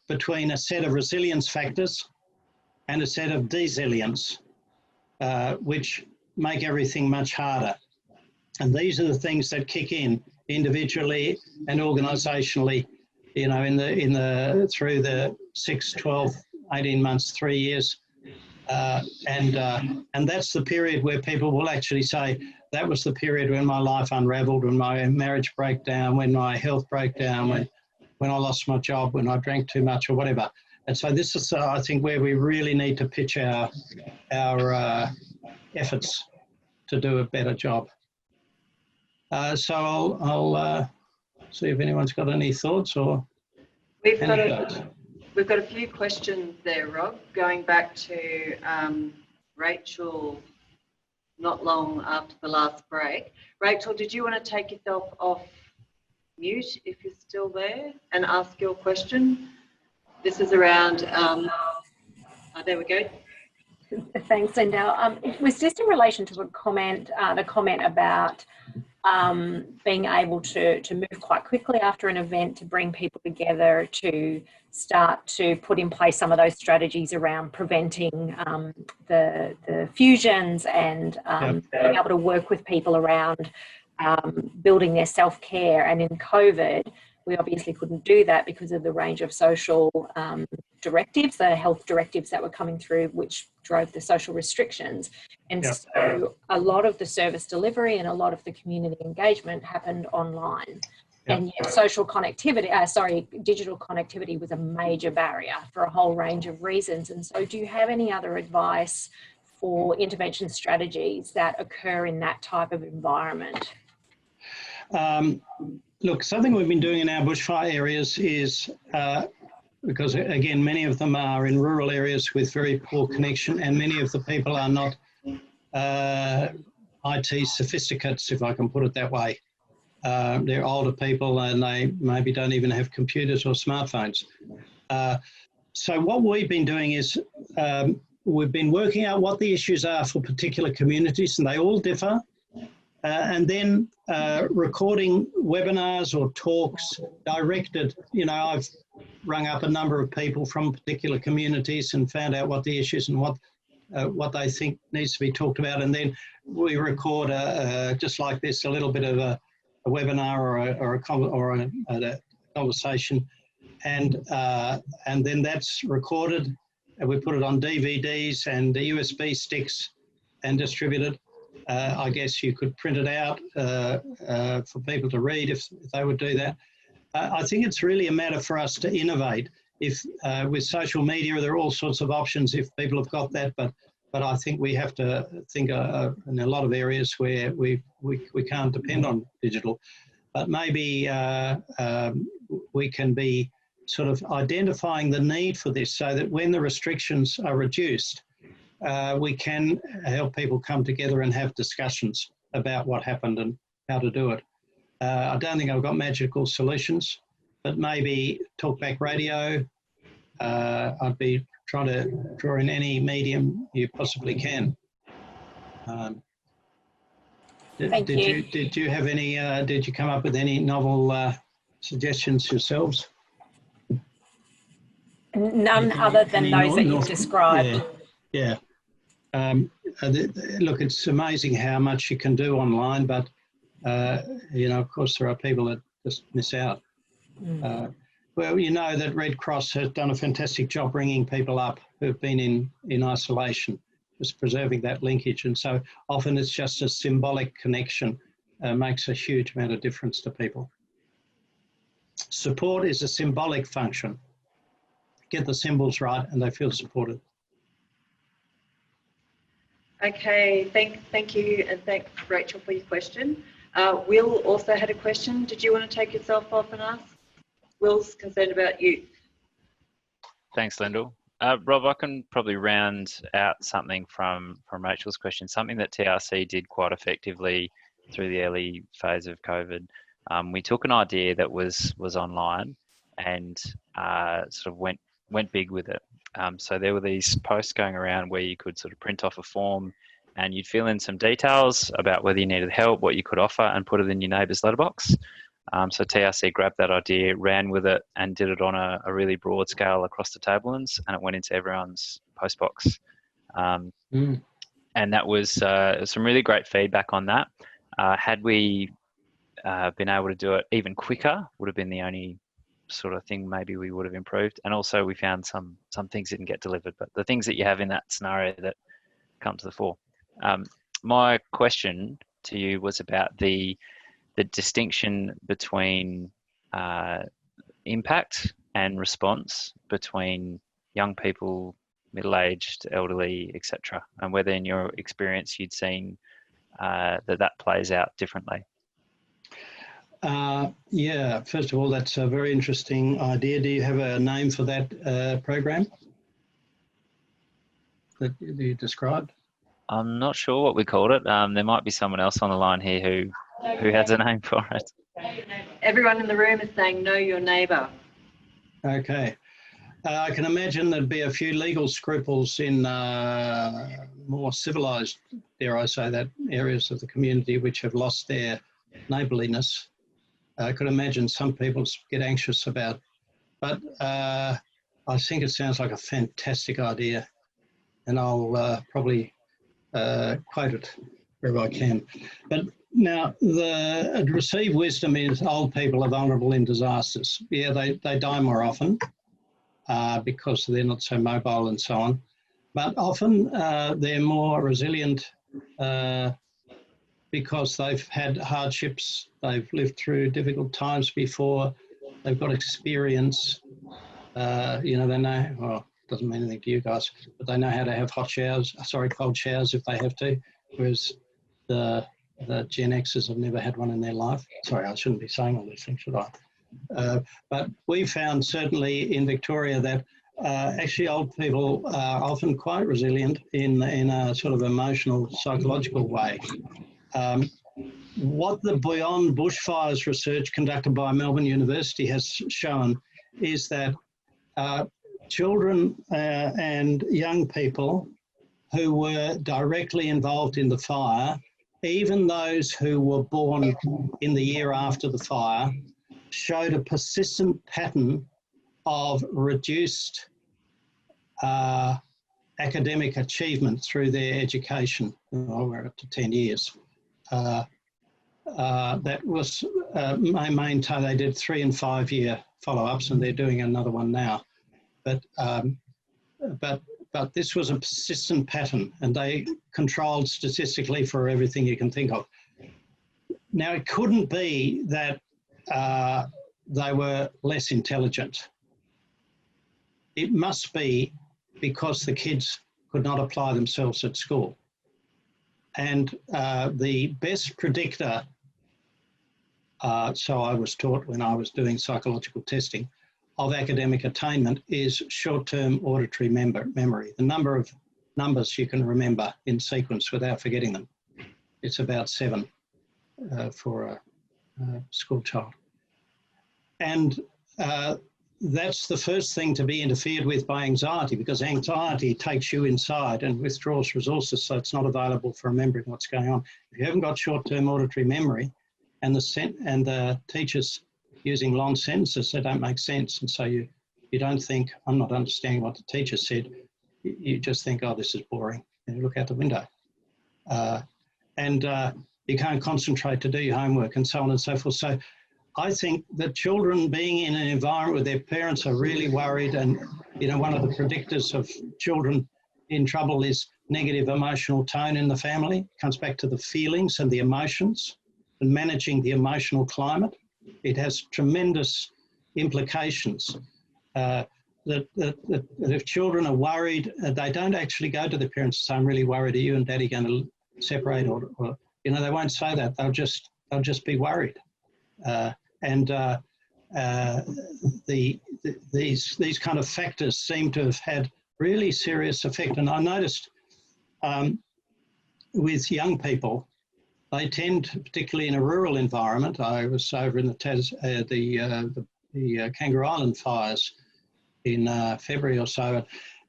between a set of resilience factors and a set of desilience, which make everything much harder. And these are the things that kick in individually and organisationally, you know, through the 6, 12, 18 months, 3 years. And that's the period where people will actually say, that was the period when my life unravelled, when my marriage broke down, when my health broke down, when I lost my job, when I drank too much or whatever. And so this is, I think, where we really need to pitch our efforts to do a better job. So I'll see if anyone's got any thoughts or anecdotes. We've got a few questions there, Rob, going back to Rachel not long after the last break. Rachel, did you want to take yourself off mute if you're still there and ask your question? This is around, there we go. Thanks, Linda. It was just in relation to a comment, the comment about being able to move quite quickly after an event to bring people together to start to put in place some of those strategies around preventing the fusions and being able to work with people around building their self-care. And in COVID, we obviously couldn't do that because of the range of social directives, the health directives that were coming through, which drove the social restrictions. And so a lot of the service delivery and a lot of the community engagement happened online. And yet social connectivity, digital connectivity was a major barrier for a whole range of reasons. And so do you have any other advice for intervention strategies that occur in that type of environment? Look, something we've been doing in our bushfire areas is, because again, many of them are in rural areas with very poor connection, and many of the people are not IT sophisticates, if I can put it that way. They're older people and they maybe don't even have computers or smartphones. So what we've been doing is we've been working out what the issues are for particular communities, and they all differ. And then recording webinars or talks directed, you know, I've rung up a number of people from particular communities and found out what the issues and what they think needs to be talked about. And then we record, just like this, a little bit of a webinar or a conversation. And then that's recorded, and we put it on DVDs and USB sticks and distributed. I guess you could print it out for people to read if they would do that. I think it's really a matter for us to innovate. If with social media, there are all sorts of options if people have got that, but I think we have to think in a lot of areas where we can't depend on digital. But maybe we can be sort of identifying the need for this so that when the restrictions are reduced, we can help people come together and have discussions about what happened and how to do it. I don't think I've got magical solutions, but maybe talkback radio. I'd be trying to draw in any medium you possibly can. Did you have any? Did you come up with any novel suggestions yourselves? None other than those that you've described. Yeah. Look, it's amazing how much you can do online, but you know, of course, there are people that just miss out. Well, you know that Red Cross has done a fantastic job bringing people up who've been in isolation, just preserving that linkage. And so often it's just a symbolic connection, makes a huge amount of difference to people. Support is a symbolic function. Get the symbols right and they feel supported. Okay, thank you, and thanks, Rachel, for your question. Will also had a question. Did you want to take yourself off and ask? Will's concerned about youth. Thanks, Lyndall. Rob, I can probably round out something from Rachel's question, something that TRC did quite effectively through the early phase of COVID. We took an idea that was online and sort of went big with it. So there were these posts going around where you could sort of print off a form and you'd fill in some details about whether you needed help, what you could offer, and put it in your neighbour's letterbox. So TRC grabbed that idea, ran with it, and did it on a really broad scale across the Tablelands, and it went into everyone's postbox. And that was some really great feedback on that. Had we been able to do it even quicker, would have been the only sort of thing maybe we would have improved. And also we found some things didn't get delivered, but the things that you have in that scenario that come to the fore. My question to you was about the distinction between impact and response between young people, middle-aged, elderly, etc., and whether in your experience you'd seen that plays out differently. Yeah, first of all, that's a very interesting idea. Do you have a name for that program that you described? I'm not sure what we called it. There might be someone else on the line here who has a name for it. Everyone in the room is saying know your neighbour. Okay. I can imagine there'd be a few legal scruples in more civilised, dare I say that, areas of the community which have lost their neighbourliness. I could imagine some people get anxious about, but I think it sounds like a fantastic idea, and I'll probably quote it wherever I can. But now, the received wisdom is old people are vulnerable in disasters. Yeah, they die more often because they're not so mobile and so on, but often they're more resilient because they've had hardships, they've lived through difficult times before, they've got experience, you know, they know, well, it doesn't mean anything to you guys, but they know how to have cold showers if they have to, whereas the Gen Xers have never had one in their life. Sorry, I shouldn't be saying all these things, should I? But we found certainly in Victoria that actually old people are often quite resilient in a sort of emotional, psychological way. What the Beyond Bushfires research conducted by Melbourne University has shown is that children and young people who were directly involved in the fire, even those who were born in the year after the fire, showed a persistent pattern of reduced academic achievement through their education. Oh, we're up to 10 years. That was maintained. They did 3 and 5 year follow-ups, and they're doing another one now. But this was a persistent pattern, and they controlled statistically for everything you can think of. Now, it couldn't be that they were less intelligent. It must be because the kids could not apply themselves at school. And the best predictor, so I was taught when I was doing psychological testing, of academic attainment is short-term auditory memory, the number of numbers you can remember in sequence without forgetting them. It's about 7 for a school child. And that's the first thing to be interfered with by anxiety, because anxiety takes you inside and withdraws resources, so it's not available for remembering what's going on. If you haven't got short-term auditory memory and the teachers using long sentences that don't make sense, and so you don't think, I'm not understanding what the teacher said, you just think, oh, this is boring, and you look out the window. You can't concentrate to do your homework and so on and so forth. So I think that children being in an environment where their parents are really worried, and one of the predictors of children in trouble is negative emotional tone in the family. It comes back to the feelings and the emotions and managing the emotional climate. It has tremendous implications. That if children are worried, they don't actually go to the parents and say, I'm really worried, are you and daddy going to separate? Or they won't say that. They'll just be worried. These kind of factors seem to have had really serious effect. And I noticed with young people, they tend, particularly in a rural environment. I was over in the Kangaroo Island fires in February or so,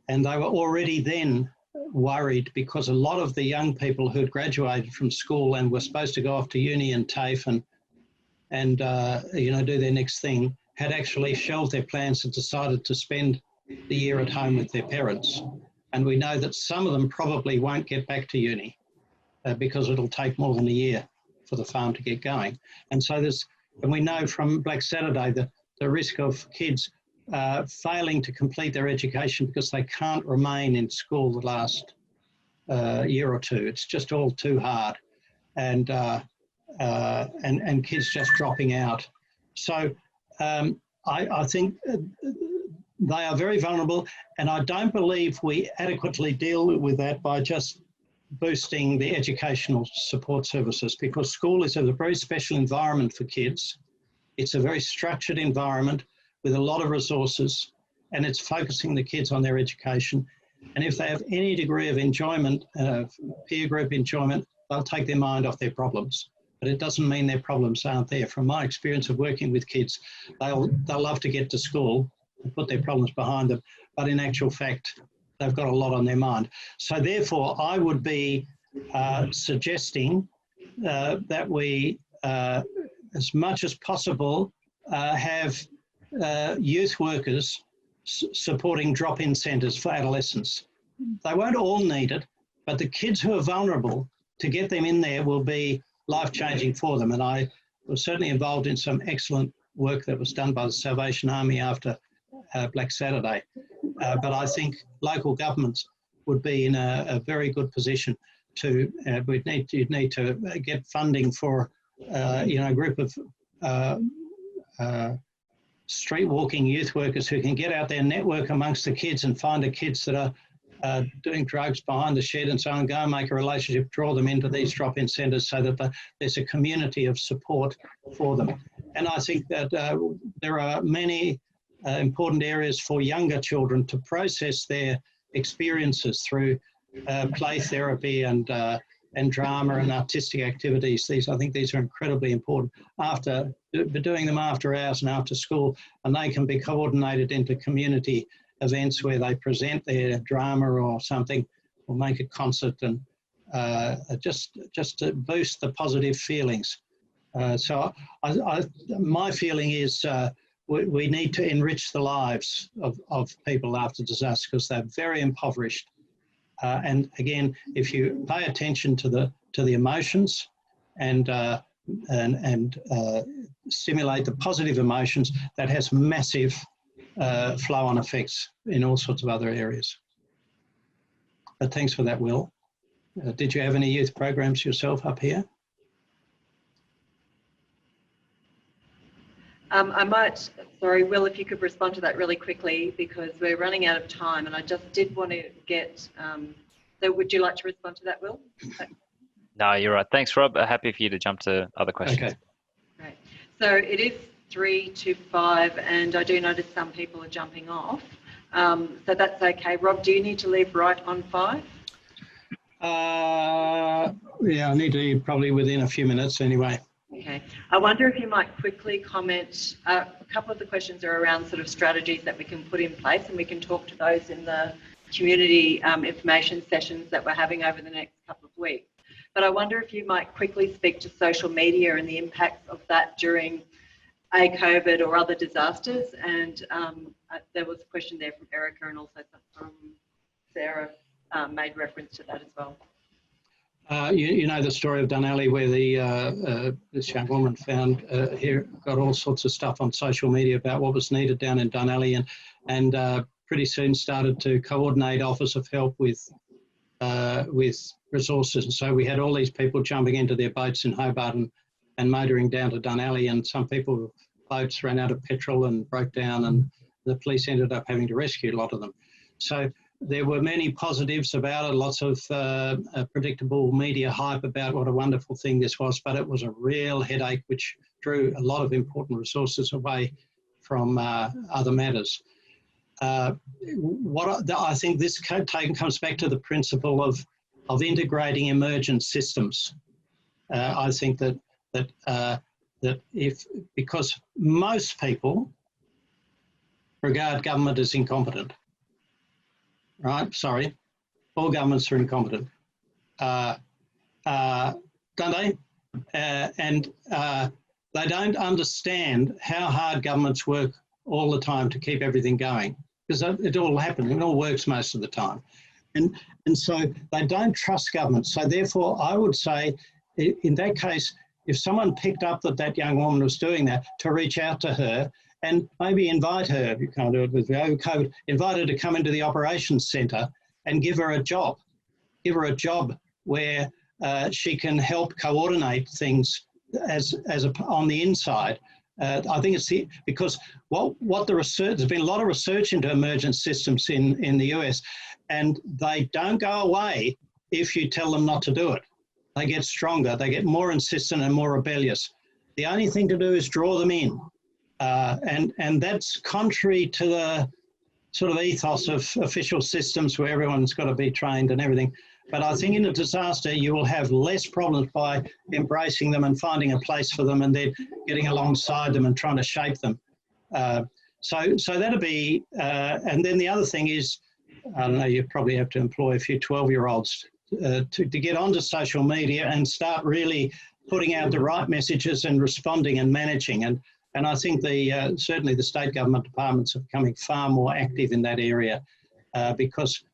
and they were already then worried because a lot of the young people who'd graduated from school and were supposed to go off to uni and TAFE and do their next thing had actually shelved their plans and decided to spend the year at home with their parents. And we know that some of them probably won't get back to uni because it'll take more than a year for the farm to get going. And so and we know from Black Saturday that the risk of kids failing to complete their education because they can't remain in school the last year or two. It's just all too hard. And kids just dropping out. So I think they are very vulnerable, and I don't believe we adequately deal with that by just boosting the educational support services, because school is a very special environment for kids. It's a very structured environment with a lot of resources, and it's focusing the kids on their education. And if they have any degree of enjoyment, peer group enjoyment, they'll take their mind off their problems. But it doesn't mean their problems aren't there. From my experience of working with kids, they'll love to get to school and put their problems behind them, but in actual fact, they've got a lot on their mind. So therefore, I would be suggesting that we, as much as possible, have youth workers supporting drop-in centres for adolescents. They won't all need it, but the kids who are vulnerable, to get them in there will be life-changing for them. And I was certainly involved in some excellent work that was done by the Salvation Army after Black Saturday. But I think local governments would be in a very good position to, you'd need to get funding for, a group of street walking youth workers who can get out there, network amongst the kids and find the kids that are doing drugs behind the shed and so on, go and make a relationship, draw them into these drop-in centres so that there's a community of support for them. And I think that there are many important areas for younger children to process their experiences through play therapy and drama and artistic activities. I think these are incredibly important after doing them after hours and after school, and they can be coordinated into community events where they present their drama or something, or make a concert, and just to boost the positive feelings. So my feeling is we need to enrich the lives of people after disaster, because they're very impoverished. And again, if you pay attention to the emotions and stimulate the positive emotions, that has massive flow-on effects in all sorts of other areas. But thanks for that, Will. Did you have any youth programs yourself up here? I might, sorry, Will, if you could respond to that really quickly, because we're running out of time, and I just did want to get, so would you like to respond to that, Will? No, you're right. Thanks, Rob. Happy for you to jump to other questions. Okay. Great. So it is 3 to 5, and I do notice some people are jumping off. So that's okay. Rob, do you need to leave right on 5? Yeah, I need to probably within a few minutes anyway. Okay. I wonder if you might quickly comment. A couple of the questions are around sort of strategies that we can put in place, and we can talk to those in the community information sessions that we're having over the next couple of weeks. But I wonder if you might quickly speak to social media and the impacts of that during COVID or other disasters. And there was a question there from Erica, and also from Sarah made reference to that as well. You know the story of Dunalley, where this young woman found got all sorts of stuff on social media about what was needed down in Dunalley, and pretty soon started to coordinate Office of Help with resources. And so we had all these people jumping into their boats in Hobart and motoring down to Dunalley, and some people's boats ran out of petrol and broke down, and the police ended up having to rescue a lot of them. So there were many positives about it, lots of predictable media hype about what a wonderful thing this was, but it was a real headache which drew a lot of important resources away from other matters. I think this comes back to the principle of integrating emergent systems. I think that because most people regard government as incompetent. Right, sorry, all governments are incompetent, don't they? And they don't understand how hard governments work all the time to keep everything going, because it all happens, it all works most of the time. And so they don't trust government. So therefore, I would say, in that case, if someone picked up that young woman was doing that, to reach out to her and maybe invite her, you can't do it with COVID, invite her to come into the operations centre and give her a job. Give her a job where she can help coordinate things on the inside. I think it's because what the research, there's been a lot of research into emergent systems in the US, and they don't go away if you tell them not to do it. They get stronger, they get more insistent and more rebellious. The only thing to do is draw them in. And that's contrary to the sort of ethos of official systems where everyone's got to be trained and everything. But I think in a disaster, you will have less problems by embracing them and finding a place for them and then getting alongside them and trying to shape them. So that'll be, and then the other thing is, I don't know, you probably have to employ a few 12-year-olds to get onto social media and start really putting out the right messages and responding and managing. And I think certainly the state government departments are becoming far more active in that area because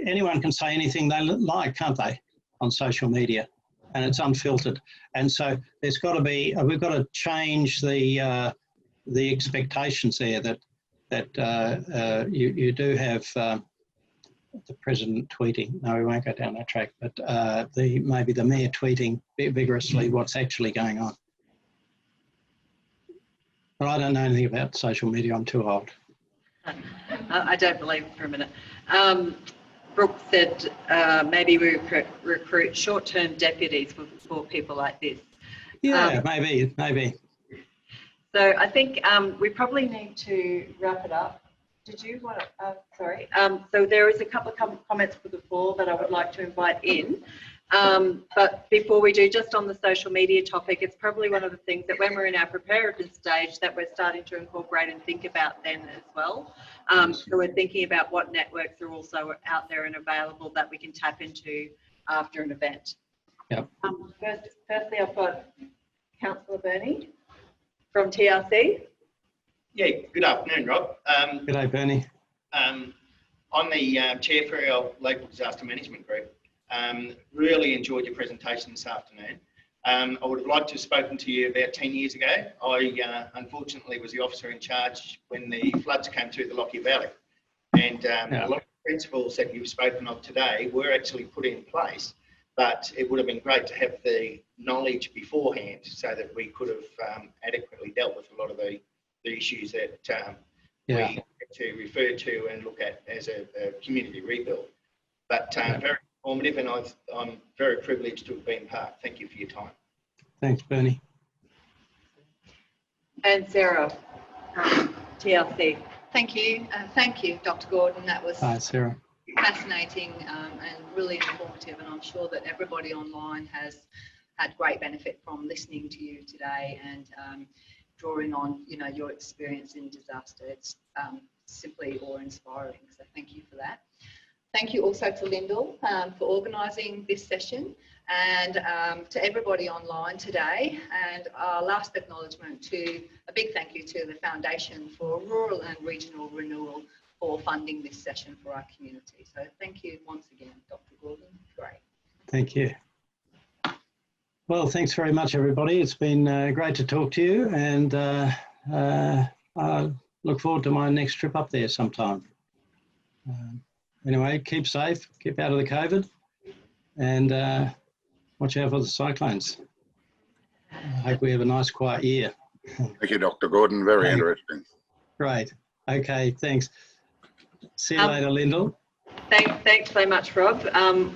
anyone can say anything they like, can't they, on social media, and it's unfiltered. And so there's got to be, we've got to change the expectations there that you do have the president tweeting. No, we won't go down that track, but maybe the mayor tweeting vigorously what's actually going on. But I don't know anything about social media. I'm too old. I don't believe it for a minute. Brooke said maybe we recruit short-term deputies for people like this. Yeah, maybe. So I think we probably need to wrap it up. Did you want to, sorry. So there is a couple of comments for the floor that I would like to invite in. But before we do, just on the social media topic, it's probably one of the things that when we're in our preparedness stage that we're starting to incorporate and think about then as well. So we're thinking about what networks are also out there and available that we can tap into after an event. Yep. Firstly, I've got Councillor Bernie from TRC. Yeah, good afternoon, Rob. Good day, Bernie. I'm the chair for our local disaster management group. Really enjoyed your presentation this afternoon. I would have liked to have spoken to you about 10 years ago. I unfortunately was the officer in charge when the floods came through the Lockyer Valley. And a lot of principles that you've spoken of today were actually put in place, but it would have been great to have the knowledge beforehand so that we could have adequately dealt with a lot of the issues that we had to refer to and look at as a community rebuild. But very informative, and I'm very privileged to have been part. Thank you for your time. Thanks, Bernie. And Sarah, TLC. Thank you. Thank you, Dr. Gordon. That was Hi, Sarah. fascinating and really informative, and I'm sure that everybody online has had great benefit from listening to you today and drawing on, you know, your experience in disaster. It's simply awe-inspiring, so thank you for that. Thank you also to Lyndall for organising this session, and to everybody online today. And our last acknowledgement to a big thank you to the Foundation for Rural and Regional Renewal for funding this session for our community. So thank you once again, Dr. Gordon. Great. Thank you. Well, thanks very much, everybody. It's been great to talk to you, and I look forward to my next trip up there sometime. Anyway, keep safe, keep out of the COVID, and watch out for the cyclones. I hope we have a nice, quiet year. Thank you, Dr. Gordon. Very interesting. Great. Okay, thanks. See you later, Lyndall. Thanks so much, Rob.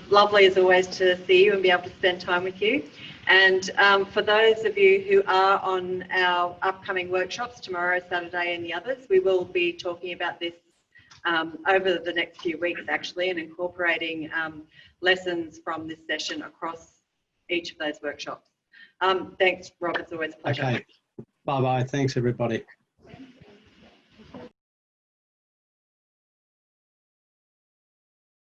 Lovely as always to see you and be able to spend time with you. And for those of you who are on our upcoming workshops tomorrow, Saturday and the others, we will be talking about this over the next few weeks actually, and incorporating lessons from this session across each of those workshops. Thanks, Rob. It's always a pleasure. Okay. Bye-bye. Thanks, everybody.